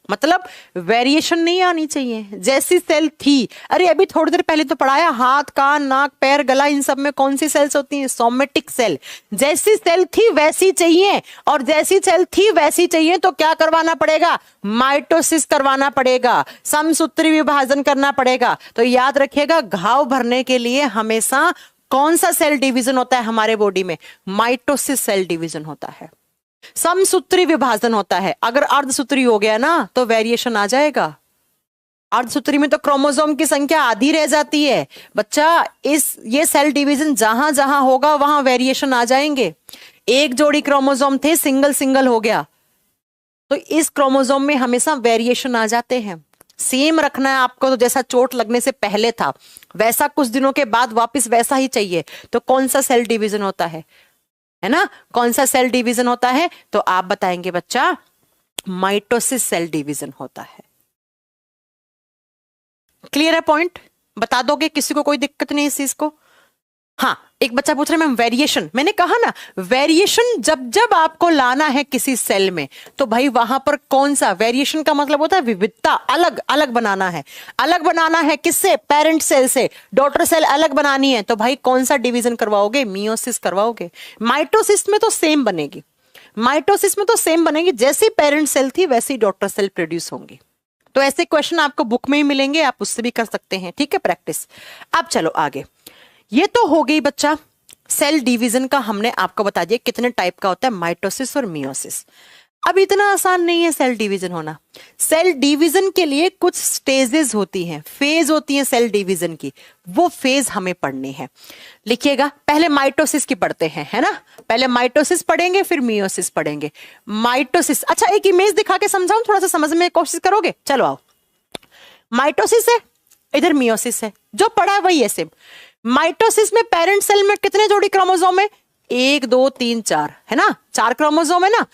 मतलब वेरिएशन नहीं आनी चाहिए। जैसी सेल थी, अरे अभी थोड़ी देर पहले तो पढ़ाया, हाथ, कान, नाक, पैर, गला, इन सब में कौन सी सेल्स होती हैं, सोमेटिक सेल। जैसी सेल थी वैसी चाहिए, और जैसी सेल थी वैसी चाहिए तो क्या करवाना पड़ेगा, माइटोसिस करवाना पड़ेगा, समसूत्री विभाजन करना पड़ेगा। तो याद रखिएगा, घाव भरने के लिए हमेशा कौन सा सेल डिवीजन होता है हमारे बॉडी में, माइटोसिस सेल डिवीजन होता है। समसूत्री विभाजन होता है। अगर अर्धसूत्री हो गया ना तो वेरिएशन आ जाएगा। अर्धसूत्री में तो क्रोमोसोम की संख्या आधी रह जाती है बच्चा। ये सेल डिवीजन जहां जहां होगा वहां वेरिएशन आ जाएंगे। एक जोड़ी क्रोमोसोम थे, सिंगल सिंगल हो गया, तो इस क्रोमोसोम में हमेशा वेरिएशन आ जाते हैं। सेम रखना है आपको, तो जैसा चोट लगने से पहले था वैसा कुछ दिनों के बाद वापस वैसा ही चाहिए। तो कौन सा सेल डिवीजन होता है ना, कौन सा सेल डिवीजन होता है, तो आप बताएंगे बच्चा, माइटोसिस सेल डिवीजन होता है। क्लियर है पॉइंट, बता दोगे, किसी को कोई दिक्कत नहीं इस चीज को। हाँ, एक बच्चा पूछ रहा है मैम वेरिएशन, मैंने कहा ना वेरिएशन जब जब आपको लाना है किसी सेल में तो भाई वहां पर कौन सा, वेरिएशन का मतलब होता है विविधता, अलग अलग बनाना है। अलग बनाना है किससे, पेरेंट सेल से। डॉटर सेल अलग बनानी है तो भाई कौन सा डिवीजन करवाओगे, मियोसिस करवाओगे। माइटोसिस में तो सेम बनेगी, माइटोसिस में तो सेम बनेगी, जैसी पेरेंट सेल थी वैसी डॉटर सेल प्रोड्यूस होंगी। तो ऐसे क्वेश्चन आपको बुक में ही मिलेंगे, आप उससे भी कर सकते हैं। ठीक है, प्रैक्टिस। अब चलो आगे। ये तो हो गई बच्चा सेल डिवीजन का, हमने आपको बता दिया कितने टाइप का होता है, माइटोसिस और मियोसिस। अब इतना आसान नहीं है सेल डिवीजन होना। सेल डिवीजन के लिए कुछ स्टेजेस होती हैं, फेज होती हैं सेल डिवीजन की, वो फेज हमें पढ़नी है। लिखिएगा, पहले माइटोसिस की पढ़ते हैं, है ना। पहले माइटोसिस पढ़ेंगे फिर मियोसिस पढ़ेंगे। माइटोसिस, अच्छा एक इमेज दिखा के समझाऊं, थोड़ा सा समझने की कोशिश करोगे। चलो आओ, माइटोसिस है, इधर मियोसिस है, जो पढ़ा है वही है सेम। माइटोसिस में पेरेंट सेल में कितने जोड़ी क्रोमोसोम है, 1 2 3 4, है ना, 4 क्रोमोसोम है ना।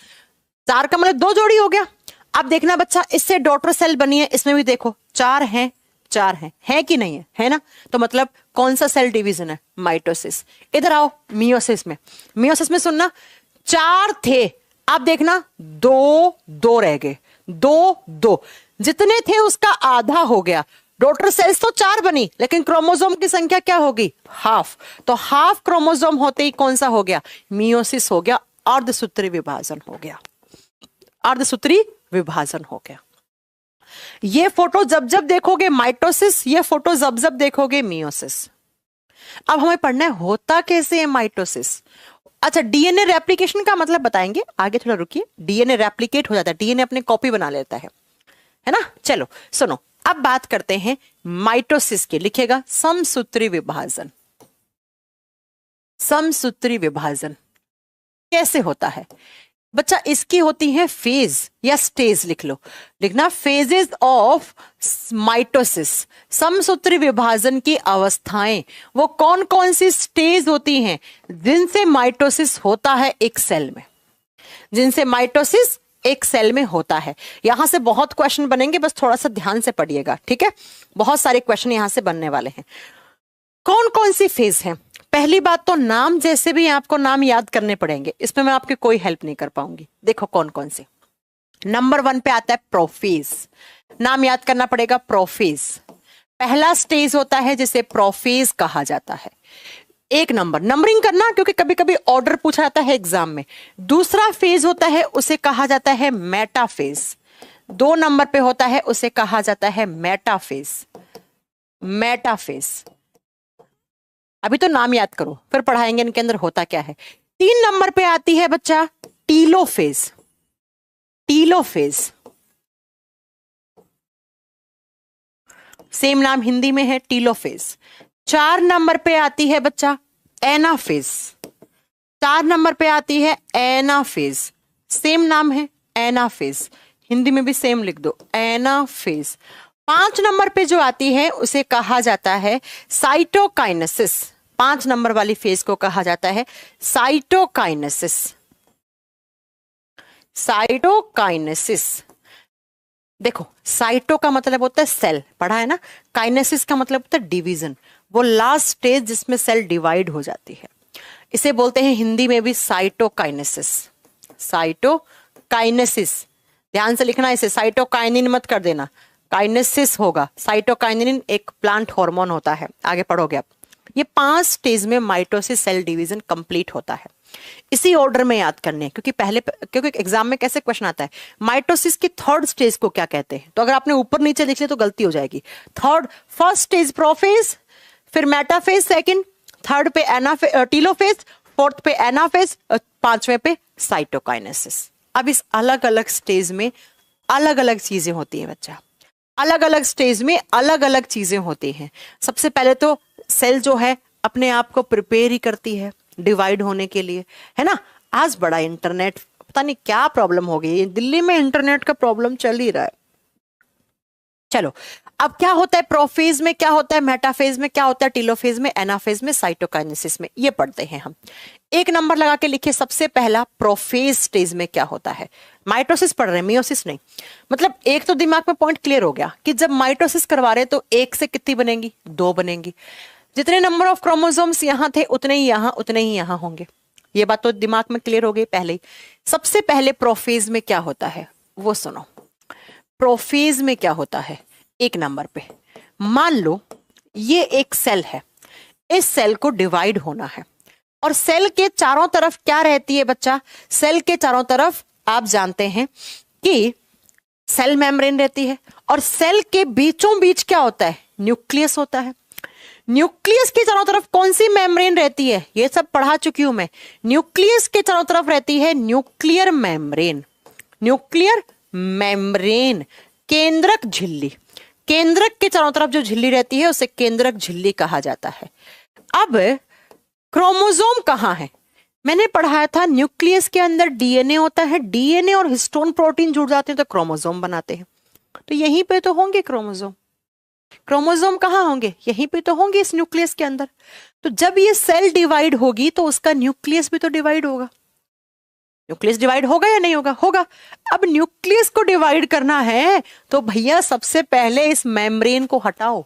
4 का मतलब 2 जोड़ी हो गया। अब देखना बच्चा, इससे डॉटर सेल बनी है, इसमें भी देखो 4 हैं, 4 हैं, है कि नहीं है, है ना। तो मतलब कौन सा सेल डिवीजन है, माइटोसिस। इधर आओ मियोसिस में, मियोसिस में सुनना 4 थे, अब देखना 2 2 रह गए, 2 2, जितने थे उसका आधा हो गया। डॉटर सेल्स तो 4 बनी लेकिन क्रोमोसोम की संख्या क्या होगी, हाफ। तो हाफ क्रोमोसोम होते ही कौन सा हो गया, मियोसिस हो गया, अर्धसूत्री विभाजन हो गया, अर्धसूत्री विभाजन हो गया। ये फोटो जब जब देखोगे माइटोसिस, ये फोटो जब जब देखोगे मियोसिस। अब हमें पढ़ना है होता कैसे है माइटोसिस। अच्छा, डीएनए रेप्लिकेशन का मतलब बताएंगे आगे, थोड़ा रुकिए। डीएनए रेप्लिकेट हो जाता है, डीएनए अपने कॉपी बना लेता है ना। चलो सुनो, अब बात करते हैं माइटोसिस की। लिखेगा समसूत्री विभाजन। समसूत्री विभाजन कैसे होता है बच्चा, इसकी होती है फेज या स्टेज, लिख लो, लिखना फेजेस ऑफ माइटोसिस। समसूत्री विभाजन की अवस्थाएं, वो कौन कौन सी स्टेज होती हैं जिनसे माइटोसिस होता है एक सेल में, जिनसे माइटोसिस एक सेल में होता है। यहां से बहुत क्वेश्चन बनेंगे, बस थोड़ा सा ध्यान से पढ़िएगा, ठीक है। बहुत सारे क्वेश्चन यहां से बनने वाले हैं। कौन कौन सी फेज हैं, पहली बात तो नाम जैसे भी आपको नाम याद करने पड़ेंगे, इसमें मैं आपकी कोई हेल्प नहीं कर पाऊंगी। देखो कौन कौन से। नंबर 1 पे आता है प्रोफेज। नाम याद करना पड़ेगा, प्रोफेज। पहला स्टेज होता है जिसे प्रोफेज कहा जाता है। एक नंबर नंबरिंग करना, क्योंकि कभी कभी ऑर्डर पूछा जाता है एग्जाम में। दूसरा फेज होता है उसे कहा जाता है मेटाफेज। 2 नंबर पे होता है उसे कहा जाता है मेटाफेज। मेटाफेज। अभी तो नाम याद करो, फिर पढ़ाएंगे इनके अंदर होता क्या है। 3 नंबर पे आती है बच्चा टीलोफेज। टीलोफेज सेम नाम हिंदी में है, टीलोफेज। 4 नंबर पे आती है बच्चा एनाफेज। 4 नंबर पे आती है एनाफेज, सेम नाम है एनाफेज, हिंदी में भी सेम लिख दो एनाफेज। 5 नंबर पे जो आती है उसे कहा जाता है साइटोकाइनेसिस। 5 नंबर वाली फेज को कहा जाता है साइटोकाइनेसिस। साइटोकाइनेसिस। देखो साइटो का मतलब होता है सेल, पढ़ा है ना। काइनेसिस का मतलब होता है डिवीजन, वो लास्ट स्टेज जिसमें सेल डिवाइड हो जाती है। इसे बोलते हैं हिंदी में भी साइटोकाइनेसिस। साइटोकाइनेसिस, ध्यान से लिखना इसे, साइटोकाइनिन मत कर देना, काइनेसिस होगा। साइटोकाइनिन एक प्लांट हार्मोन होता है, आगे पढ़ोगे आप। ये 5 स्टेज में माइटोसिस सेल डिवीजन कंप्लीट होता है। इसी ऑर्डर में याद करने हैं, क्योंकि एग्जाम में कैसे क्वेश्चन आता है माइटोसिस की 3rd स्टेज को क्या कहते हैं। तो अगर आपने ऊपर नीचे लिख लिया तो गलती हो जाएगी। फर्स्ट स्टेज प्रोफेज, फिर मेटाफेज सेकंड, 3rd पे टीलोफेज, 4th पे एनाफेज, 5वें पे साइटोकाइनेसिस। अब इस अलग अलग स्टेज में अलग अलग चीजें होती हैं बच्चा, अलग अलग स्टेज में अलग अलग चीजें होती हैं। सबसे पहले तो सेल जो है अपने आप को प्रिपेयर ही करती है डिवाइड होने के लिए, है ना। आज बड़ा इंटरनेट, पता नहीं क्या प्रॉब्लम हो गई, दिल्ली में इंटरनेट का प्रॉब्लम चल ही रहा है। चलो अब क्या होता है प्रोफेज में, क्या होता है मेटाफेज में, क्या होता है टीलोफेज में, एनाफेज में, साइटोकाइनेसिस में, ये पढ़ते हैं हम। एक नंबर लगा के लिखिए, सबसे पहला प्रोफेज स्टेज में क्या होता है। माइटोसिस पढ़ रहे हैं, मियोसिस नहीं। मतलब एक तो दिमाग में पॉइंट क्लियर हो गया कि जब माइटोसिस करवा रहे तो 1 से कितनी बनेंगी, 2 बनेंगी। जितने नंबर ऑफ क्रोमोसोम्स यहां थे उतने ही यहां होंगे। ये बात तो दिमाग में क्लियर हो गई पहले ही। सबसे पहले प्रोफेज में क्या होता है वो सुनो। प्रोफेज में क्या होता है, 1 नंबर पे मान लो ये एक सेल है, इस सेल को डिवाइड होना है और सेल के चारों तरफ क्या रहती है बच्चा, सेल के चारों तरफ आप जानते हैं कि सेल मेम्ब्रेन रहती है और सेल के बीचों बीच क्या होता है, न्यूक्लियस होता है। न्यूक्लियस के चारों तरफ कौन सी मेम्ब्रेन रहती है, ये सब पढ़ा चुकी हूं मैं। न्यूक्लियस के चारों तरफ रहती है न्यूक्लियर मेम्ब्रेन। न्यूक्लियर मेम्ब्रेन, केंद्रक झिल्ली। केंद्रक के चारों तरफ जो झिल्ली रहती है उसे केंद्रक झिल्ली कहा जाता है। अब क्रोमोसोम कहां है, मैंने पढ़ाया था न्यूक्लियस के अंदर डीएनए होता है, डीएनए और हिस्टोन प्रोटीन जुड़ जाते हैं तो क्रोमोसोम बनाते हैं। तो यहीं पे तो होंगे क्रोमोसोम। क्रोमोसोम कहां होंगे, यहीं पे तो होंगे इस न्यूक्लियस के अंदर। तो जब ये सेल डिवाइड होगी तो उसका न्यूक्लियस भी तो डिवाइड होगा। न्यूक्लियस डिवाइड होगा या नहीं होगा, होगा। अब न्यूक्लियस को डिवाइड करना है तो भैया सबसे पहले इस मेम्ब्रेन को हटाओ,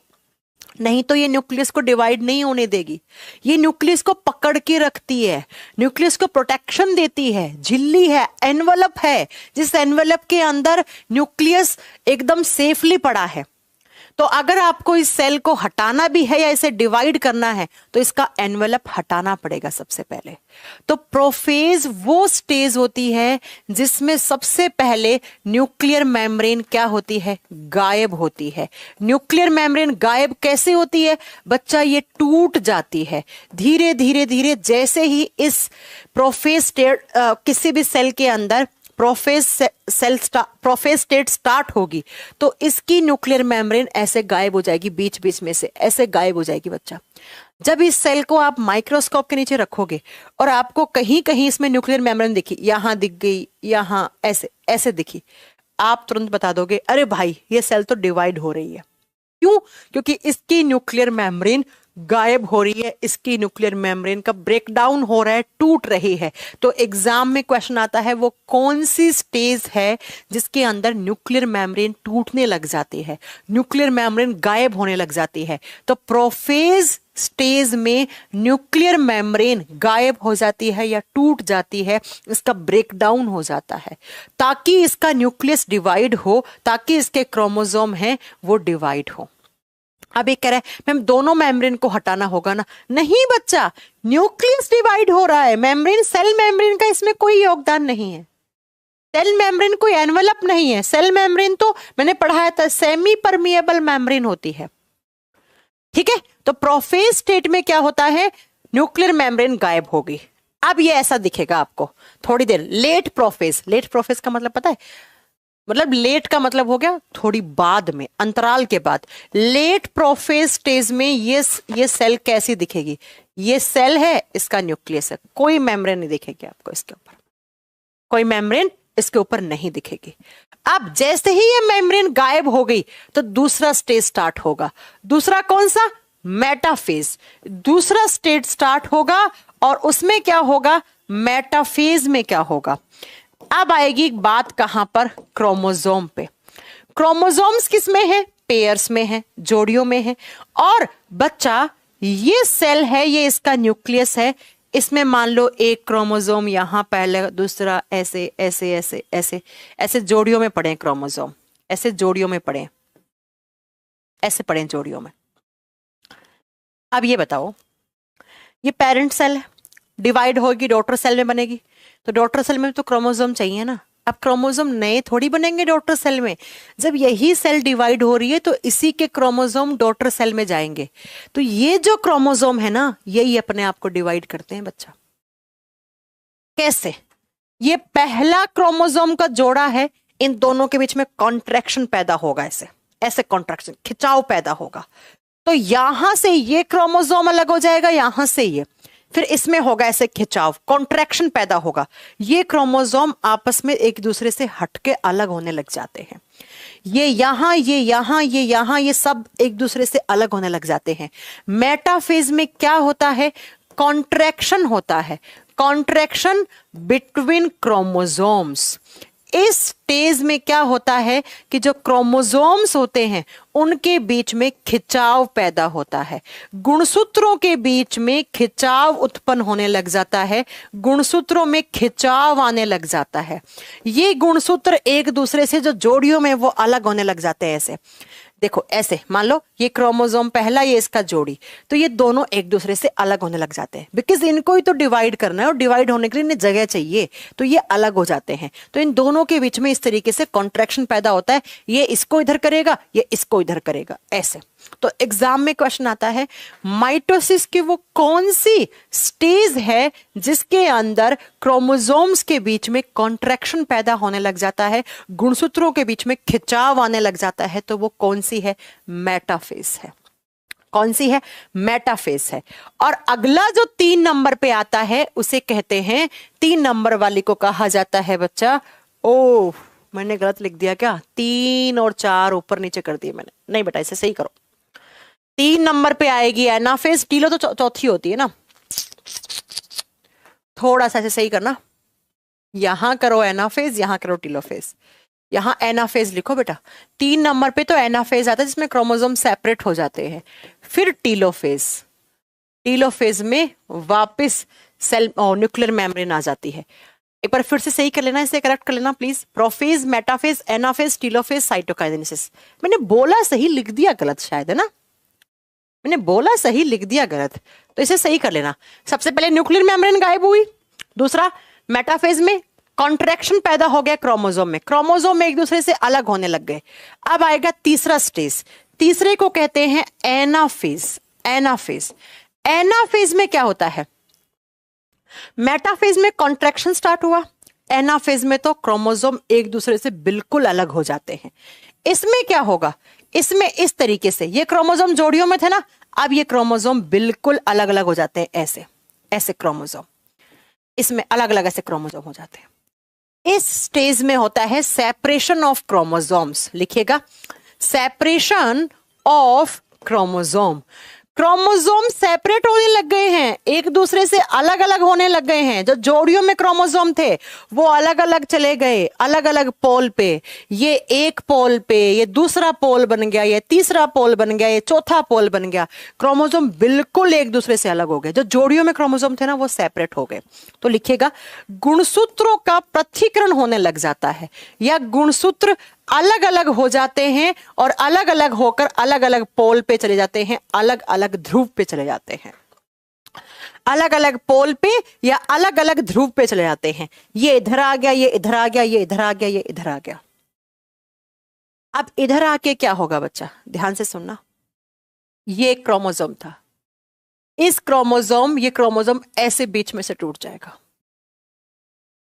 नहीं तो ये न्यूक्लियस को डिवाइड नहीं होने देगी। ये न्यूक्लियस को पकड़ के रखती है, न्यूक्लियस को प्रोटेक्शन देती है। झिल्ली है, एनवलप है, जिस एनवलप के अंदर न्यूक्लियस एकदम सेफली पड़ा है। तो अगर आपको इस सेल को हटाना भी है या इसे डिवाइड करना है तो इसका एनवेलप हटाना पड़ेगा सबसे पहले। तो प्रोफेज वो स्टेज होती है जिसमें सबसे पहले न्यूक्लियर मेम्ब्रेन क्या होती है, गायब होती है। न्यूक्लियर मेम्ब्रेन गायब कैसे होती है बच्चा, ये टूट जाती है धीरे धीरे धीरे। जैसे ही इस प्रोफेज स्टेट किसी भी सेल के अंदर प्रोफेज स्टेट स्टार्ट होगी तो इसकी न्यूक्लियर मेम्ब्रेन ऐसे गायब हो जाएगी, बीच बीच में से ऐसे गायब हो जाएगी बच्चा। जब इस सेल को आप माइक्रोस्कोप के नीचे रखोगे और आपको कहीं कहीं इसमें न्यूक्लियर मेम्ब्रेन दिखी, यहां दिख गई, यहां ऐसे ऐसे दिखी, आप तुरंत बता दोगे अरे भाई ये सेल तो डिवाइड हो रही है। क्यों, क्योंकि इसकी न्यूक्लियर मेम्ब्रेन गायब हो रही है, इसकी न्यूक्लियर मेम्ब्रेन का ब्रेकडाउन हो रहा है, टूट रही है। तो एग्जाम में क्वेश्चन आता है वो कौन सी स्टेज है जिसके अंदर न्यूक्लियर मेम्ब्रेन टूटने लग जाती है, न्यूक्लियर मेम्ब्रेन गायब होने लग जाती है। तो प्रोफेज स्टेज में न्यूक्लियर मेम्ब्रेन गायब हो जाती है या टूट जाती है, इसका ब्रेकडाउन हो जाता है, ताकि इसका न्यूक्लियस डिवाइड हो, ताकि इसके क्रोमोसोम हैं वो डिवाइड हो। अब ये कह रहा है मैम दोनों मेम्ब्रेन को हटाना होगा ना, नहीं बच्चा, न्यूक्लियस डिवाइड हो रहा है, मेम्ब्रेन सेल मेम्ब्रेन का इसमें कोई योगदान नहीं है। सेल मेम्ब्रेन कोई एनवेलप नहीं है, सेल मेम्ब्रेन तो मैंने पढ़ाया था सेमी परमिएबल मेम्ब्रेन होती है, ठीक है। तो प्रोफेज स्टेट में क्या होता है, न्यूक्लियर मेम्ब्रेन गायब होगी। अब ये ऐसा दिखेगा आपको थोड़ी देर। लेट प्रोफेज, लेट प्रोफेज का मतलब पता है, मतलब लेट का मतलब हो गया थोड़ी बाद में, अंतराल के बाद। लेट प्रोफेज स्टेज में ये सेल कैसी दिखेगी, ये सेल है, इसका न्यूक्लियस है, कोई मेम्ब्रेन नहीं दिखेगी आपको इसके ऊपर, कोई मेम्ब्रेन इसके ऊपर नहीं दिखेगी। अब जैसे ही ये मेम्ब्रेन गायब हो गई तो दूसरा स्टेज स्टार्ट होगा। दूसरा कौन सा, मेटाफेज। दूसरा स्टेज स्टार्ट होगा और उसमें क्या होगा, मेटाफेज में क्या होगा। अब आएगी बात कहां पर, क्रोमोसोम पे। क्रोमोसोम्स किस में है, पेयर्स में है, जोड़ियों में है। और बच्चा ये सेल है, ये इसका न्यूक्लियस है, इसमें मान लो एक क्रोमोसोम यहां पहले, दूसरा ऐसे ऐसे ऐसे ऐसे ऐसे जोड़ियों में पड़े क्रोमोसोम, ऐसे जोड़ियों में पड़े, ऐसे पड़े जोड़ियों में। अब ये बताओ, ये पेरेंट सेल है, डिवाइड होगी, डॉटर सेल में बनेगी, तो डॉटर सेल में तो क्रोमोसोम चाहिए ना। अब क्रोमोसोम नए थोड़ी बनेंगे डॉटर सेल में, जब यही सेल डिवाइड हो रही है तो इसी के क्रोमोसोम डॉटर सेल में जाएंगे। तो ये जो क्रोमोसोम है ना, यही अपने आप को डिवाइड करते हैं बच्चा। कैसे, ये पहला क्रोमोसोम का जोड़ा है, इन दोनों के बीच में कॉन्ट्रैक्शन पैदा होगा, ऐसे ऐसे कॉन्ट्रैक्शन, खिंचाव पैदा होगा। तो यहां से ये क्रोमोसोम अलग हो जाएगा, यहां से ये, फिर इसमें होगा ऐसे खिंचाव, कॉन्ट्रैक्शन पैदा होगा। ये क्रोमोसोम आपस में एक दूसरे से हटके अलग होने लग जाते हैं। ये यहां, ये यहां, ये यहां, ये सब एक दूसरे से अलग होने लग जाते हैं। मेटाफेज में क्या होता है, कॉन्ट्रैक्शन होता है, कॉन्ट्रैक्शन बिटवीन क्रोमोसोम्स। इस स्टेज में क्या होता है कि जो क्रोमोसोम्स होते हैं उनके बीच में खिंचाव पैदा होता है, गुणसूत्रों के बीच में खिंचाव उत्पन्न होने लग जाता है, गुणसूत्रों में खिंचाव आने लग जाता है। ये गुणसूत्र एक दूसरे से जो जोड़ियों में वो अलग होने लग जाते हैं। ऐसे देखो, ऐसे मान लो ये क्रोमोसोम पहला, ये इसका जोड़ी, तो ये दोनों एक दूसरे से अलग होने लग जाते हैं, बिकॉज इनको ही तो डिवाइड करना है और डिवाइड होने के लिए इन्हें जगह चाहिए, तो ये अलग हो जाते हैं। तो इन दोनों के बीच में इस तरीके से कॉन्ट्रैक्शन पैदा होता है, ये इसको इधर करेगा, ये इसको इधर करेगा, ऐसे। तो एग्जाम में क्वेश्चन आता है माइटोसिस की वो कौन सी स्टेज है जिसके अंदर क्रोमोसोम्स के बीच में कॉन्ट्रैक्शन पैदा होने लग जाता है, गुणसूत्रों के बीच में खिंचाव आने लग जाता है, तो वो कौन सी है, मेटाफेज है। कौन सी है, मेटाफेज है। और अगला जो 3 नंबर पे आता है उसे कहते हैं, 3 नंबर वाली को कहा जाता है बच्चा, ओह मैंने गलत लिख दिया क्या, 3 और 4 ऊपर नीचे कर दिए मैंने, नहीं बेटा इसे सही करो। 3 नंबर पे आएगी एनाफेज, टीलो तो चौथी होती है ना, थोड़ा सा ऐसे सही करना, यहां करो एनाफेज, यहां करो टीलोफेज, यहां एनाफेज लिखो बेटा। 3 नंबर पे तो एनाफेज आता है जिसमें क्रोमोसोम सेपरेट हो जाते हैं, फिर टीलोफेज, टीलोफेज में वापस सेल न्यूक्लियर मेम्ब्रेन आ जाती है। एक बार फिर से सही कर लेना, इसे करेक्ट कर लेना please, prophase, metaphase, anaphase, telophase, cytokinesis. मैंने बोला सही, लिख दिया गलत शायद, है ना, मैंने बोला सही लिख दिया गलत, तो इसे सही कर लेना। सबसे पहले न्यूक्लियर मेम्ब्रेन गायब हुई, दूसरा मेटाफेज में कॉन्ट्रैक्शन पैदा हो गया क्रोमोसोम में, क्रोमोसोम एक दूसरे से अलग होने लग गए। अब आएगा तीसरा स्टेज, तीसरे को कहते हैं एनाफेज। एनाफेज, एनाफेज में क्या होता है, मेटाफेज में कॉन्ट्रैक्शन स्टार्ट हुआ, एनाफेज में तो क्रोमोसोम एक दूसरे से बिल्कुल अलग हो जाते हैं। इसमें क्या होगा, इसमें इस तरीके से ये क्रोमोसोम जोड़ियों में थे ना, अब ये क्रोमोसोम बिल्कुल अलग अलग हो जाते हैं, ऐसे ऐसे क्रोमोसोम, इसमें अलग अलग ऐसे क्रोमोसोम हो जाते हैं। इस स्टेज में होता है सेपरेशन ऑफ क्रोमोसोम्स, लिखिएगा separation of chromosome. Chromosome separate होने लग गए हैं, एक दूसरे से अलग अलग होने लग गए हैं। जो जोड़ियों में क्रोमोसोम थे वो अलग अलग चले गए, अलग अलग पोल पे। ये एक पोल पे, ये दूसरा पोल बन गया, ये तीसरा पोल बन गया, ये चौथा पोल बन गया। क्रोमोसोम बिल्कुल एक दूसरे से अलग हो गए। जो जोड़ियों में क्रोमोसोम थे ना वो सेपरेट हो गए। तो लिखिएगा गुणसूत्रों का पृथक्करण होने लग जाता है, या गुणसूत्र अलग अलग हो जाते हैं और अलग अलग होकर अलग अलग पोल पे चले जाते हैं, अलग अलग ध्रुव पे चले जाते हैं। अलग अलग पोल पे या अलग अलग ध्रुव पे चले जाते हैं। ये इधर आ गया, ये इधर आ गया, ये इधर आ गया, ये इधर आ गया। अब इधर आके क्या होगा बच्चा, ध्यान से सुनना। ये क्रोमोसोम था, ये क्रोमोसोम ऐसे बीच में से टूट जाएगा,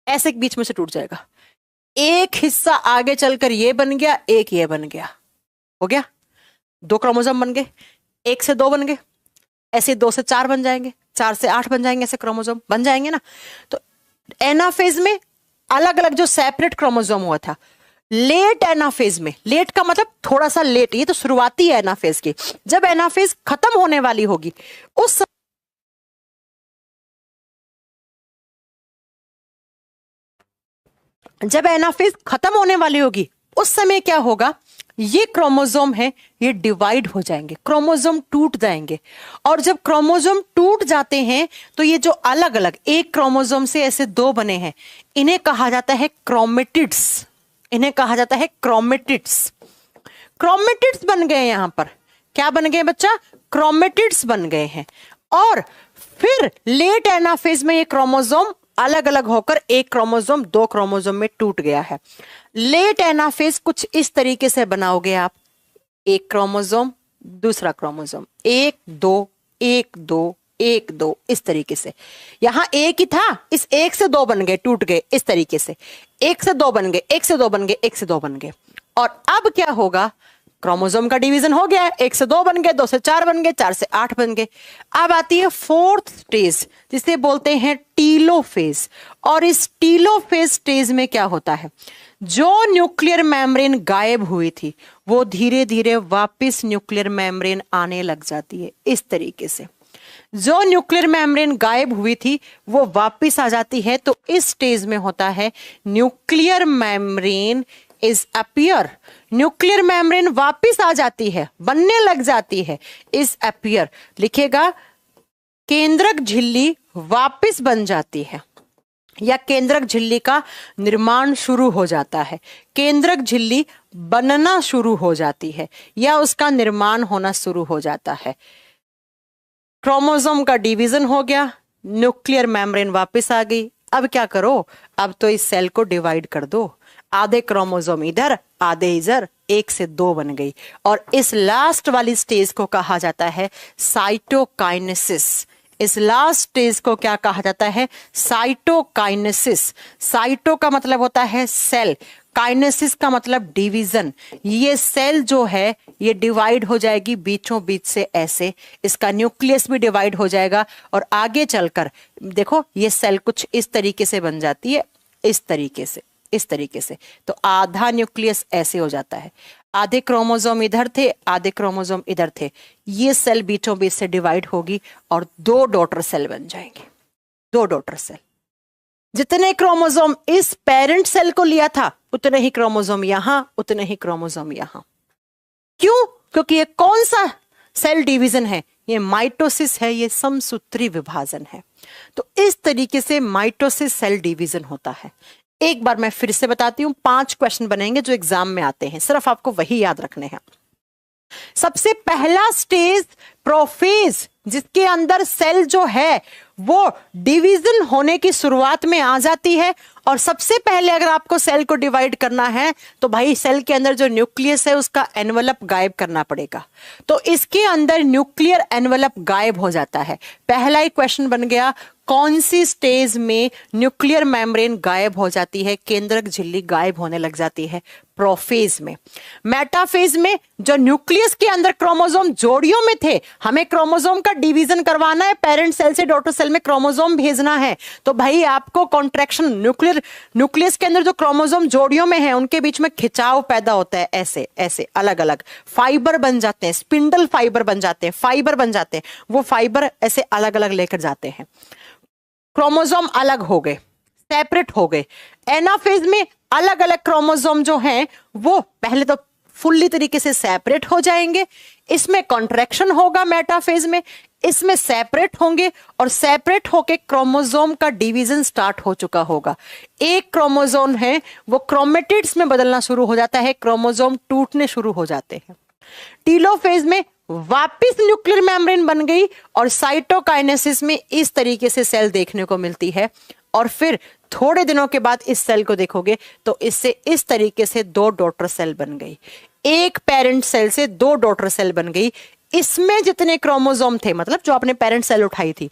ऐसे बीच में से टूट जाएगा। एक हिस्सा आगे चलकर ये बन गया, एक ये बन गया, हो गया। 2 क्रोमोसोम बन गए, 1 से 2 बन गए, ऐसे 2 से 4 बन जाएंगे, 4 से 8 बन जाएंगे, ऐसे क्रोमोसोम बन जाएंगे ना। तो एनाफेज में अलग अलग जो सेपरेट क्रोमोसोम हुआ था, लेट एनाफेज में, लेट का मतलब थोड़ा सा लेट, ये तो शुरुआती है एनाफेज की। जब एनाफेज खत्म होने वाली होगी उस जब एनाफेज खत्म होने वाली होगी उस समय क्या होगा, ये क्रोमोसोम है ये डिवाइड हो जाएंगे, क्रोमोसोम टूट जाएंगे। और जब क्रोमोसोम टूट जाते हैं तो ये जो अलग अलग एक क्रोमोसोम से ऐसे 2 बने हैं, इन्हें कहा जाता है क्रोमेटिड्स। इन्हें कहा जाता है क्रोमेटिड्स। क्रोमेटिड्स बन गए, यहां पर क्या बन गए बच्चा, क्रोमेटिड्स बन गए हैं। और फिर लेट एनाफेज में ये क्रोमोसोम अलग अलग होकर एक क्रोमोसोम 2 क्रोमोसोम में टूट गया है। लेट एनाफेज कुछ इस तरीके से बनाओगे आप, एक क्रोमोसोम दूसरा क्रोमोसोम, 1 2 1 2 1 2, इस तरीके से। यहां एक ही था, इस 1 से 2 बन गए, टूट गए इस तरीके से। 1 से 2 बन गए, 1 से 2 बन गए, 1 से 2 बन गए। और अब क्या होगा, क्रोमोसोम का डिवीजन हो गया, 1 से 2 बन गए, 2 से 4 बन गए, 4 से 8 बन गए। अब आती है 4th स्टेज, जिसे बोलते हैं टीलोफेज। और इस टीलोफेज स्टेज में क्या होता है, जो न्यूक्लियर मेम्ब्रेन गायब हुई थी वो धीरे धीरे वापस न्यूक्लियर मेम्ब्रेन आने लग जाती है, इस तरीके से। जो न्यूक्लियर मेम्ब्रेन गायब हुई थी वो वापस आ जाती है। तो इस स्टेज में होता है nuclear membrane is appear. Nuclear membrane वापस आ जाती है, बनने लग जाती है, इज अपीयर। लिखेगा केंद्रक झिल्ली वापस बन जाती है, या केंद्रक झिल्ली का निर्माण शुरू हो जाता है। केंद्रक झिल्ली बनना शुरू हो जाती है या उसका निर्माण होना शुरू हो जाता है। क्रोमोसोम का डिवीजन हो गया, न्यूक्लियर मेम्ब्रेन वापस आ गई। अब क्या करो, अब तो इस सेल को डिवाइड कर दो, आधे क्रोमोसोम इधर आधे इधर, 1 से 2 बन गई। और इस लास्ट वाली स्टेज को कहा जाता है साइटोकाइनेसिस। इस लास्ट स्टेज को क्या कहा जाता है, साइटोकाइनेसिस। साइटो का मतलब होता है सेल, काइनेसिस का मतलब डिवीजन। ये सेल जो है ये डिवाइड हो जाएगी बीचों बीच से ऐसे, इसका न्यूक्लियस भी डिवाइड हो जाएगा। और आगे चलकर देखो ये सेल कुछ इस तरीके से बन जाती है, इस तरीके से, इस तरीके से। तो आधा न्यूक्लियस ऐसे हो जाता है, आधे क्रोमोसोम इधर थे आधे क्रोमोसोम इधर थे। ये सेल बीचों बीच से डिवाइड होगी और 2 डॉटर सेल बन जाएंगे, 2 डॉटर सेल। जितने क्रोमोसोम इस पेरेंट सेल को लिया था उतने ही क्रोमोसोम यहां, उतने ही क्रोमोसोम यहां। क्यों? क्योंकि ये कौन सा सेल डिवीजन है, ये माइटोसिस है, ये समसूत्री विभाजन है। तो इस तरीके से माइटोसिस सेल डिवीजन होता है। एक बार मैं फिर से बताती हूं, 5 क्वेश्चन बनेंगे जो एग्जाम में आते हैं, सिर्फ आपको वही याद रखने हैं। सबसे पहला स्टेज प्रोफेज, जिसके अंदर सेल जो है वो डिवीजन होने की शुरुआत में आ जाती है। और सबसे पहले अगर आपको सेल को डिवाइड करना है तो भाई सेल के अंदर जो न्यूक्लियस है उसका एनवलप गायब करना पड़ेगा। तो इसके अंदर न्यूक्लियर एनवलप गायब हो जाता है। पहला ही क्वेश्चन बन गया, कौन सी स्टेज में न्यूक्लियर मेम्ब्रेन गायब हो जाती है, केंद्रक झिल्ली गायब होने लग जाती है? प्रोफेज में। मेटाफेज में जो न्यूक्लियस के अंदर क्रोमोसोम जोड़ियों में थे, हमें क्रोमोसोम का डिवीजन करवाना है पेरेंट सेल से डॉटर सेल सेल में क्रोमोसोम भेजना है तो भाई आपको कॉन्ट्रैक्शन, न्यूक्लियस के अंदर जो क्रोमोसोम जोड़ियों में है उनके बीच में खिंचाव पैदा होता है, ऐसे ऐसे अलग अलग फाइबर बन जाते हैं, स्पिंडल फाइबर बन जाते हैं, फाइबर बन जाते हैं, वो फाइबर ऐसे अलग अलग लेकर जाते हैं। क्रोमोसोम अलग हो गए, सेपरेट हो गए। एनाफेज में अलग अलग क्रोमोसोम जो हैं वो पहले तो फुल्ली तरीके से सेपरेट हो जाएंगे, इसमें कॉन्ट्रैक्शन होगा मेटाफेज में, इसमें सेपरेट होंगे और सेपरेट होके क्रोमोसोम का डिवीजन स्टार्ट हो चुका होगा। एक क्रोमोसोम है वो क्रोमेटिड्स में बदलना शुरू हो जाता है, क्रोमोसोम टूटने शुरू हो जाते हैं। टीलोफेज में वापिस न्यूक्लियर मेम्ब्रेन बन गई और साइटोकाइनेसिस में इस तरीके से सेल देखने को मिलती है। और फिर थोड़े दिनों के बाद इस सेल को देखोगे तो इससे इस तरीके से दो डॉटर सेल बन गई, एक पेरेंट सेल से दो डॉटर सेल बन गई। इसमें जितने क्रोमोसोम थे, मतलब जो आपने पेरेंट सेल उठाई थी,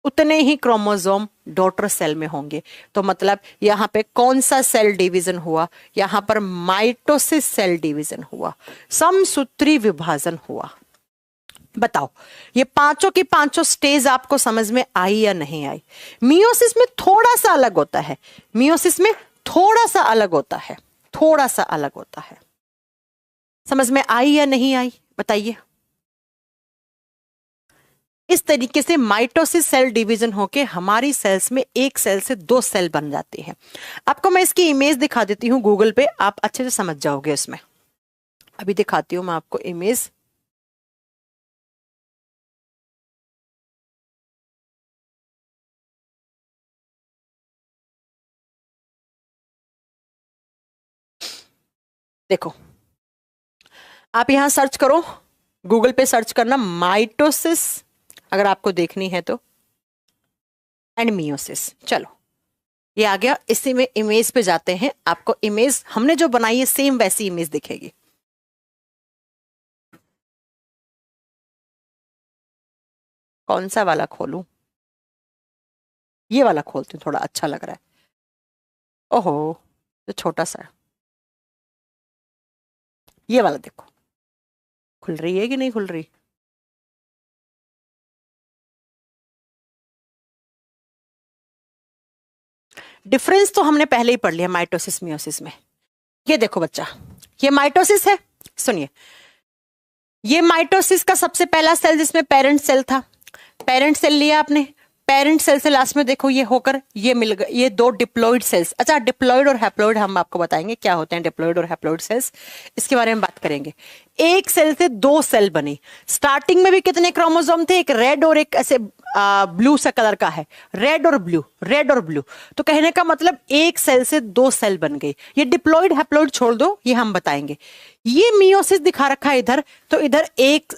उतने ही क्रोमोसोम डॉटर सेल में होंगे। तो मतलब यहां पे कौन सा सेल डिवीजन हुआ? यहां पर माइटोसिस सेल डिवीजन हुआ, समसूत्री विभाजन हुआ। बताओ ये पांचों की पांचों स्टेज आपको समझ में आई या नहीं आई? मियोसिस में थोड़ा सा अलग होता है, मियोसिस में थोड़ा सा अलग होता है, थोड़ा सा अलग होता है। समझ में आई या नहीं आई बताइए? इस तरीके से माइटोसिस सेल डिवीजन होके हमारी सेल्स में एक सेल से दो सेल बन जाते हैं। आपको मैं इसकी इमेज दिखा देती हूं गूगल पे, आप अच्छे से समझ जाओगे इसमें। अभी दिखाती हूं मैं आपको इमेज। देखो आप यहां सर्च करो, गूगल पे सर्च करना माइटोसिस, अगर आपको देखनी है तो, एंड मियोसिस। चलो ये आ गया, इसी में इमेज पे जाते हैं। आपको इमेज हमने जो बनाई है सेम वैसी इमेज दिखेगी। कौन सा वाला खोलूं? ये वाला खोलती हूँ, थोड़ा अच्छा लग रहा है। ओहो तो छोटा सा, ये वाला देखो खुल रही है कि नहीं खुल रही? डिफरेंस तो हमने पहले ही पढ़ लिया माइटोसिस मियोसिस में। ये देखो बच्चा, ये माइटोसिस है, सुनिए। ये माइटोसिस का सबसे पहला सेल जिसमें पेरेंट सेल था, पेरेंट सेल लिया आपने, पेरेंट सेल से लास्ट में देखो ये होकर ये मिल गए, ये दो डिप्लॉइड सेल्स। अच्छा डिप्लॉइड और हैप्लॉइड हम आपको बताएंगे क्या होते हैं डिप्लॉइड और हैप्लॉइड सेल्स, इसके बारे में बात करेंगे। एक सेल से दो सेल बनी। स्टार्टिंग में भी कितने क्रोमोसोम थे? एक रेड और एक ऐसे ब्लू सा कलर का है, रेड और ब्लू, रेड और ब्लू। तो कहने का मतलब एक सेल से दो सेल बन गई। ये डिप्लॉइड हैप्लॉइड छोड़ दो, ये हम बताएंगे। ये मियोसिस दिखा रखा है इधर, तो इधर एक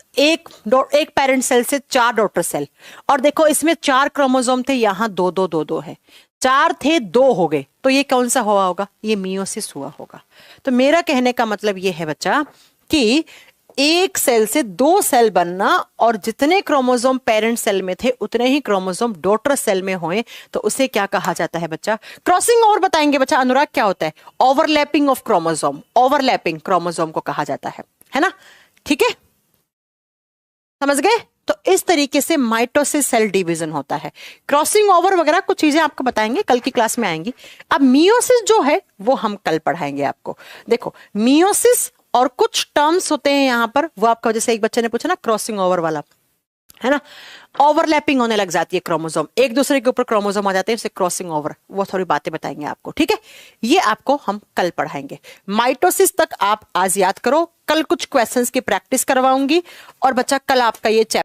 पेरेंट सेल से चार डॉटर सेल। और देखो इसमें चार क्रोमोसोम थे, यहां दो दो दो दो है, चार थे दो हो गए, तो ये कौन सा हुआ होगा? ये मियोसिस हुआ होगा। तो मेरा कहने का मतलब ये है बच्चा कि एक सेल से दो सेल बनना और जितने क्रोमोसोम पेरेंट सेल में थे उतने ही क्रोमोसोम डॉटर सेल में होए, तो उसे क्या कहा जाता है बच्चा? क्रॉसिंग ओवर बताएंगे बच्चा। अनुराग क्या होता है? Overlapping of chromosome, overlapping chromosome को कहा जाता है ना? ठीक है, समझ गए? तो इस तरीके से माइटोसिस सेल डिवीजन होता है। क्रॉसिंग ओवर वगैरह कुछ चीजें आपको बताएंगे, कल की क्लास में आएंगी। अब मियोसिस जो है वो हम कल पढ़ाएंगे आपको। देखो मियोसिस और कुछ टर्म्स होते हैं यहां पर, वो आपका, जैसे एक बच्चे ने पूछा ना क्रॉसिंग ओवर वाला, है ना? ओवरलैपिंग होने लग जाती है क्रोमोसोम, एक दूसरे के ऊपर क्रोमोसोम आ जाते हैं, उसे क्रॉसिंग ओवर, वो थोड़ी बातें बताएंगे आपको। ठीक है, ये आपको हम कल पढ़ाएंगे। माइटोसिस तक आप आज याद करो, कल कुछ क्वेश्चंस की प्रैक्टिस करवाऊंगी। और बच्चा कल आपका ये चैप्टर